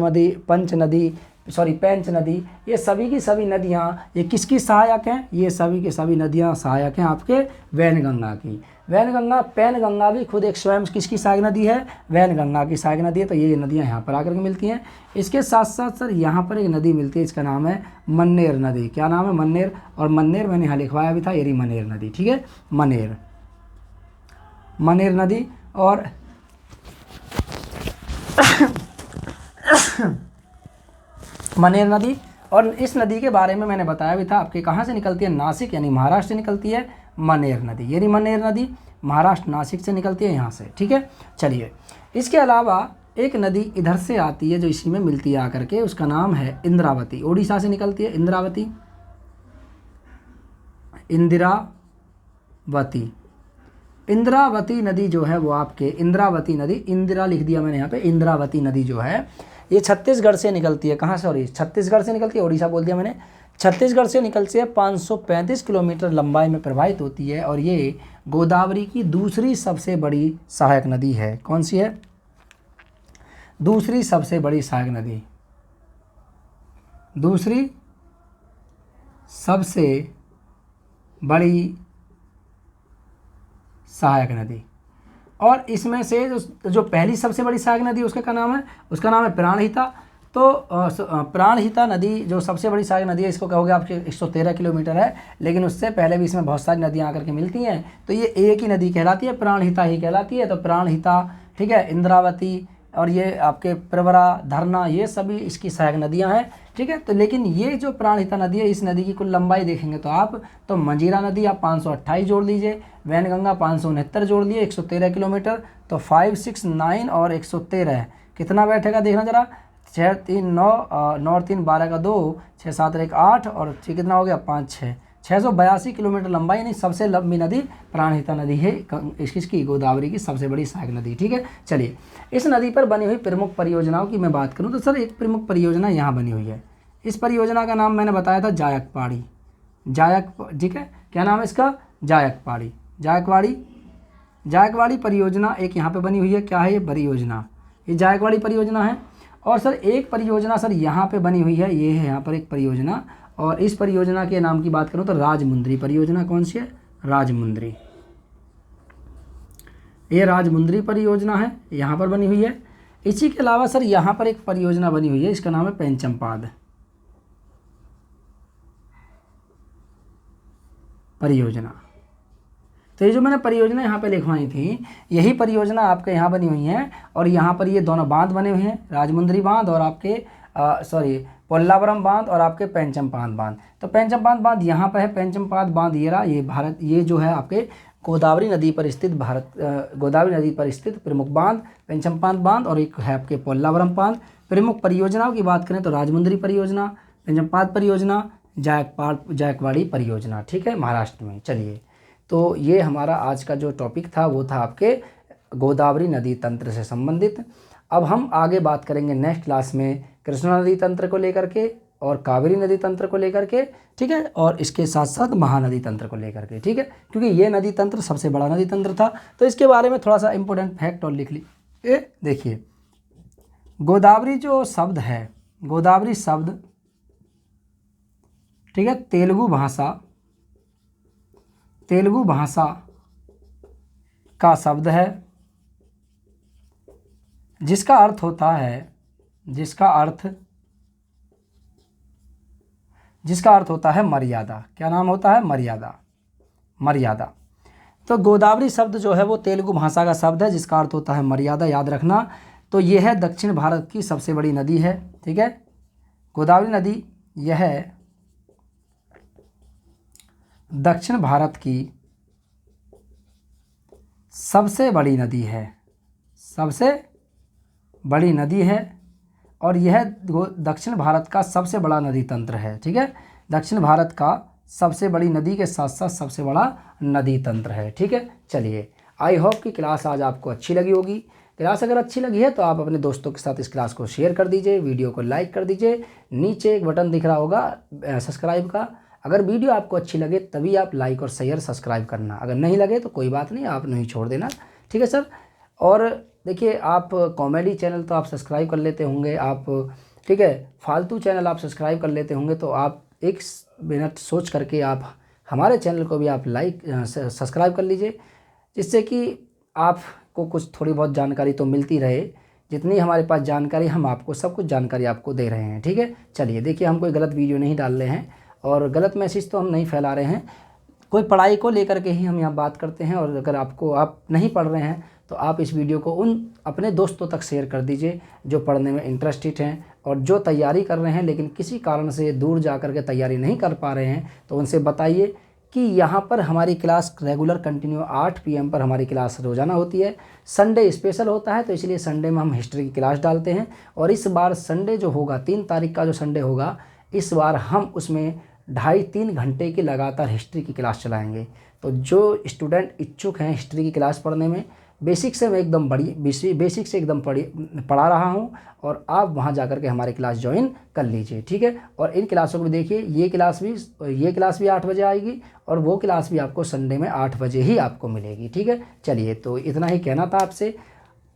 नदी, ये सभी की सभी नदियाँ ये किसकी सहायक हैं? ये सभी की सभी नदियाँ सहायक हैं आपके वैनगंगा की। वैनगंगा, पैनगंगा भी खुद एक स्वयं किसकी सहायक नदी है? वैनगंगा की सहायक नदी है। तो ये नदियाँ यहाँ पर आकर के मिलती हैं। इसके साथ साथ सर यहाँ पर एक नदी मिलती है, इसका नाम है मन्नेर नदी। क्या नाम है? मन्नेर। और मन्नेर मैंने यहाँ लिखवाया भी था, ये रही मन्नेर नदी। ठीक है, मन्नेर, मन्नेर नदी। और मन्नेर नदी। और इस नदी के बारे में मैंने बताया भी था आपके, कहाँ से निकलती है? नासिक यानी महाराष्ट्र से निकलती है मन्नेर नदी। ये नहीं मन्नेर नदी, महाराष्ट्र नासिक से निकलती है यहाँ से। ठीक है, चलिए। इसके अलावा एक नदी इधर से आती है जो इसी में मिलती है आकर के, उसका नाम है इंद्रावती। उड़ीसा से निकलती है इंद्रावती। इंदिरावती। इंद्रावती नदी जो है वो आपके, इंद्रावती नदी, इंदिरा लिख दिया मैंने यहाँ पे। इंद्रावती नदी जो है ये छत्तीसगढ़ से निकलती है। कहाँ से? सॉरी, छत्तीसगढ़ से निकलती है, उड़ीसा बोल दिया मैंने। छत्तीसगढ़ से निकलती है, 535 किलोमीटर लंबाई में प्रवाहित होती है, और ये गोदावरी की दूसरी सबसे बड़ी सहायक नदी है। कौन सी है? दूसरी सबसे बड़ी सहायक नदी, दूसरी सबसे बड़ी सहायक नदी। और इसमें से जो पहली सबसे बड़ी सहायक नदी उसका क्या नाम है? उसका नाम है प्राणहिता। तो प्राणहिता नदी जो सबसे बड़ी सहायक नदी है, इसको कहोगे आपके 113 किलोमीटर है, लेकिन उससे पहले भी इसमें बहुत सारी नदियाँ आकर के मिलती हैं। तो ये एक ही नदी कहलाती है, प्राणहिता ही कहलाती है। तो प्राणहिता, ठीक है, इंद्रावती, और ये आपके प्रवरा, धरना, ये सभी इसकी सहायक नदियाँ हैं। ठीक है, तो लेकिन ये जो प्राणहिता नदी है, इस नदी की कुल लंबाई देखेंगे तो आप, तो मंजीरा नदी आप 528 जोड़ लीजिए, वैनगंगा 569 जोड़ लिए, 113 किलोमीटर। तो 569 और 113 कितना बैठेगा देखना जरा। 6 3 9 9 3 12 का 2, 6 7 1 8, और कितना हो गया 5 6, 682 किलोमीटर लंबाई, यानी सबसे लंबी नदी प्राणहिता नदी है, इसकी गोदावरी की सबसे बड़ी सहायक नदी। ठीक है, चलिए। इस नदी पर बनी हुई प्रमुख परियोजनाओं की मैं बात करूं तो सर एक प्रमुख परियोजना यहाँ बनी हुई है। इस परियोजना का नाम मैंने बताया था जायकवाड़ी। ठीक है, क्या नाम है इसका? जायकवाड़ी। जायकवाड़ी परियोजना एक यहाँ पे बनी हुई है। क्या है ये? परियोजना, ये जायकवाड़ी परियोजना है। और सर एक परियोजना सर यहाँ पे बनी हुई है, ये है यहाँ पर एक परियोजना, और इस परियोजना के नाम की बात करूँ तो राजमुंद्री परियोजना। कौन सी है? राजमुंद्री। ये राजमुंद्री परियोजना है, यहाँ पर बनी हुई है। इसी के अलावा सर यहाँ पर एक परियोजना बनी हुई है, इसका नाम है पेंचमपाद परियोजना। तो ये जो मैंने परियोजना यहाँ पे लिखवाई थी, यही परियोजना आपके यहाँ बनी हुई हैं। और यहाँ पर ये दोनों बांध बने हुए हैं, राजमुंद्री बांध और आपके पोल्लावरम बांध और आपके पेंचमपाद बांध। तो पेंचमपाद बांध यहाँ पर है, पेंचमपाद बांध ये रहा, ये जो है आपके गोदावरी नदी पर स्थित प्रमुख बांध पेंचमपाद बांध, और एक है आपके पोल्लावरम बांध। प्रमुख परियोजनाओं की बात करें तो राजमुंद्री परियोजना, पेंचमपाद परियोजना, जायकवाड़ी परियोजना। ठीक है, महाराष्ट्र में। चलिए, तो ये हमारा आज का जो टॉपिक था वो था आपके गोदावरी नदी तंत्र से संबंधित। अब हम आगे बात करेंगे नेक्स्ट क्लास में कृष्णा नदी तंत्र को लेकर के और कावेरी नदी तंत्र को लेकर के। ठीक है, और इसके साथ साथ महानदी तंत्र को लेकर के। ठीक है, क्योंकि ये नदी तंत्र सबसे बड़ा नदी तंत्र था, तो इसके बारे में थोड़ा सा इंपॉर्टेंट फैक्ट और लिख लीजिए। देखिए, गोदावरी जो शब्द है, गोदावरी शब्द ठीक है। तेलुगु भाषा का शब्द है जिसका अर्थ होता है मर्यादा। क्या नाम होता है? मर्यादा। तो गोदावरी शब्द जो है वो तेलुगु भाषा का शब्द है जिसका अर्थ होता है मर्यादा, याद रखना। तो यह है दक्षिण भारत की सबसे बड़ी नदी है, ठीक है। गोदावरी नदी यह दक्षिण भारत की सबसे बड़ी नदी है और यह दक्षिण भारत का सबसे बड़ा नदी तंत्र है, ठीक है। दक्षिण भारत का सबसे बड़ी नदी के साथ साथ सबसे बड़ा नदी तंत्र है, ठीक है। चलिए, आई होप कि क्लास आज आपको अच्छी लगी होगी। क्लास अगर अच्छी लगी है तो आप अपने दोस्तों के साथ इस क्लास को शेयर कर दीजिए, वीडियो को लाइक कर दीजिए। नीचे एक बटन दिख रहा होगा सब्सक्राइब का, अगर वीडियो आपको अच्छी लगे तभी आप लाइक और शेयर सब्सक्राइब करना, अगर नहीं लगे तो कोई बात नहीं, आप नहीं छोड़ देना, ठीक है सर। और देखिए, आप कॉमेडी चैनल तो आप सब्सक्राइब कर लेते होंगे आप, ठीक है, फालतू चैनल आप सब्सक्राइब कर लेते होंगे, तो आप एक मिनट सोच करके आप हमारे चैनल को भी आप लाइक सब्सक्राइब कर लीजिए, जिससे कि आपको कुछ थोड़ी बहुत जानकारी तो मिलती रहे। जितनी हमारे पास जानकारी, हम आपको सब कुछ जानकारी आपको दे रहे हैं, ठीक है। चलिए, देखिए, हम कोई गलत वीडियो नहीं डाल रहे हैं और गलत मैसेज तो हम नहीं फैला रहे हैं, कोई पढ़ाई को लेकर के ही हम यहाँ बात करते हैं। और अगर आप नहीं पढ़ रहे हैं तो आप इस वीडियो को उन अपने दोस्तों तक शेयर कर दीजिए जो पढ़ने में इंटरेस्टेड हैं और जो तैयारी कर रहे हैं लेकिन किसी कारण से दूर जा कर के तैयारी नहीं कर पा रहे हैं, तो उनसे बताइए कि यहाँ पर हमारी क्लास रेगुलर कंटिन्यू 8 PM पर हमारी क्लास रोज़ाना होती है। संडे स्पेशल होता है तो इसलिए संडे में हम हिस्ट्री की क्लास डालते हैं। और इस बार संडे जो होगा, 3 तारीख का जो संडे होगा, इस बार हम उसमें 2.5-3 घंटे की लगातार हिस्ट्री की क्लास चलाएंगे। तो जो स्टूडेंट इच्छुक हैं हिस्ट्री की क्लास पढ़ने में, बेसिक से मैं एकदम बेसिक से एकदम पढ़ा रहा हूं और आप वहां जाकर के हमारी क्लास ज्वाइन कर लीजिए, ठीक है। और इन क्लासों को भी देखिए, ये क्लास भी 8 बजे आएगी और वो क्लास भी आपको संडे में 8 बजे ही आपको मिलेगी, ठीक है। चलिए, तो इतना ही कहना था आपसे,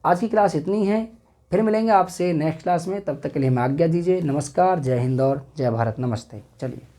आज की क्लास इतनी है। फिर मिलेंगे आपसे नेक्स्ट क्लास में, तब तक के लिए हमें आज्ञा दीजिए। नमस्कार, जय हिंद और जय भारत। नमस्ते। चलिए।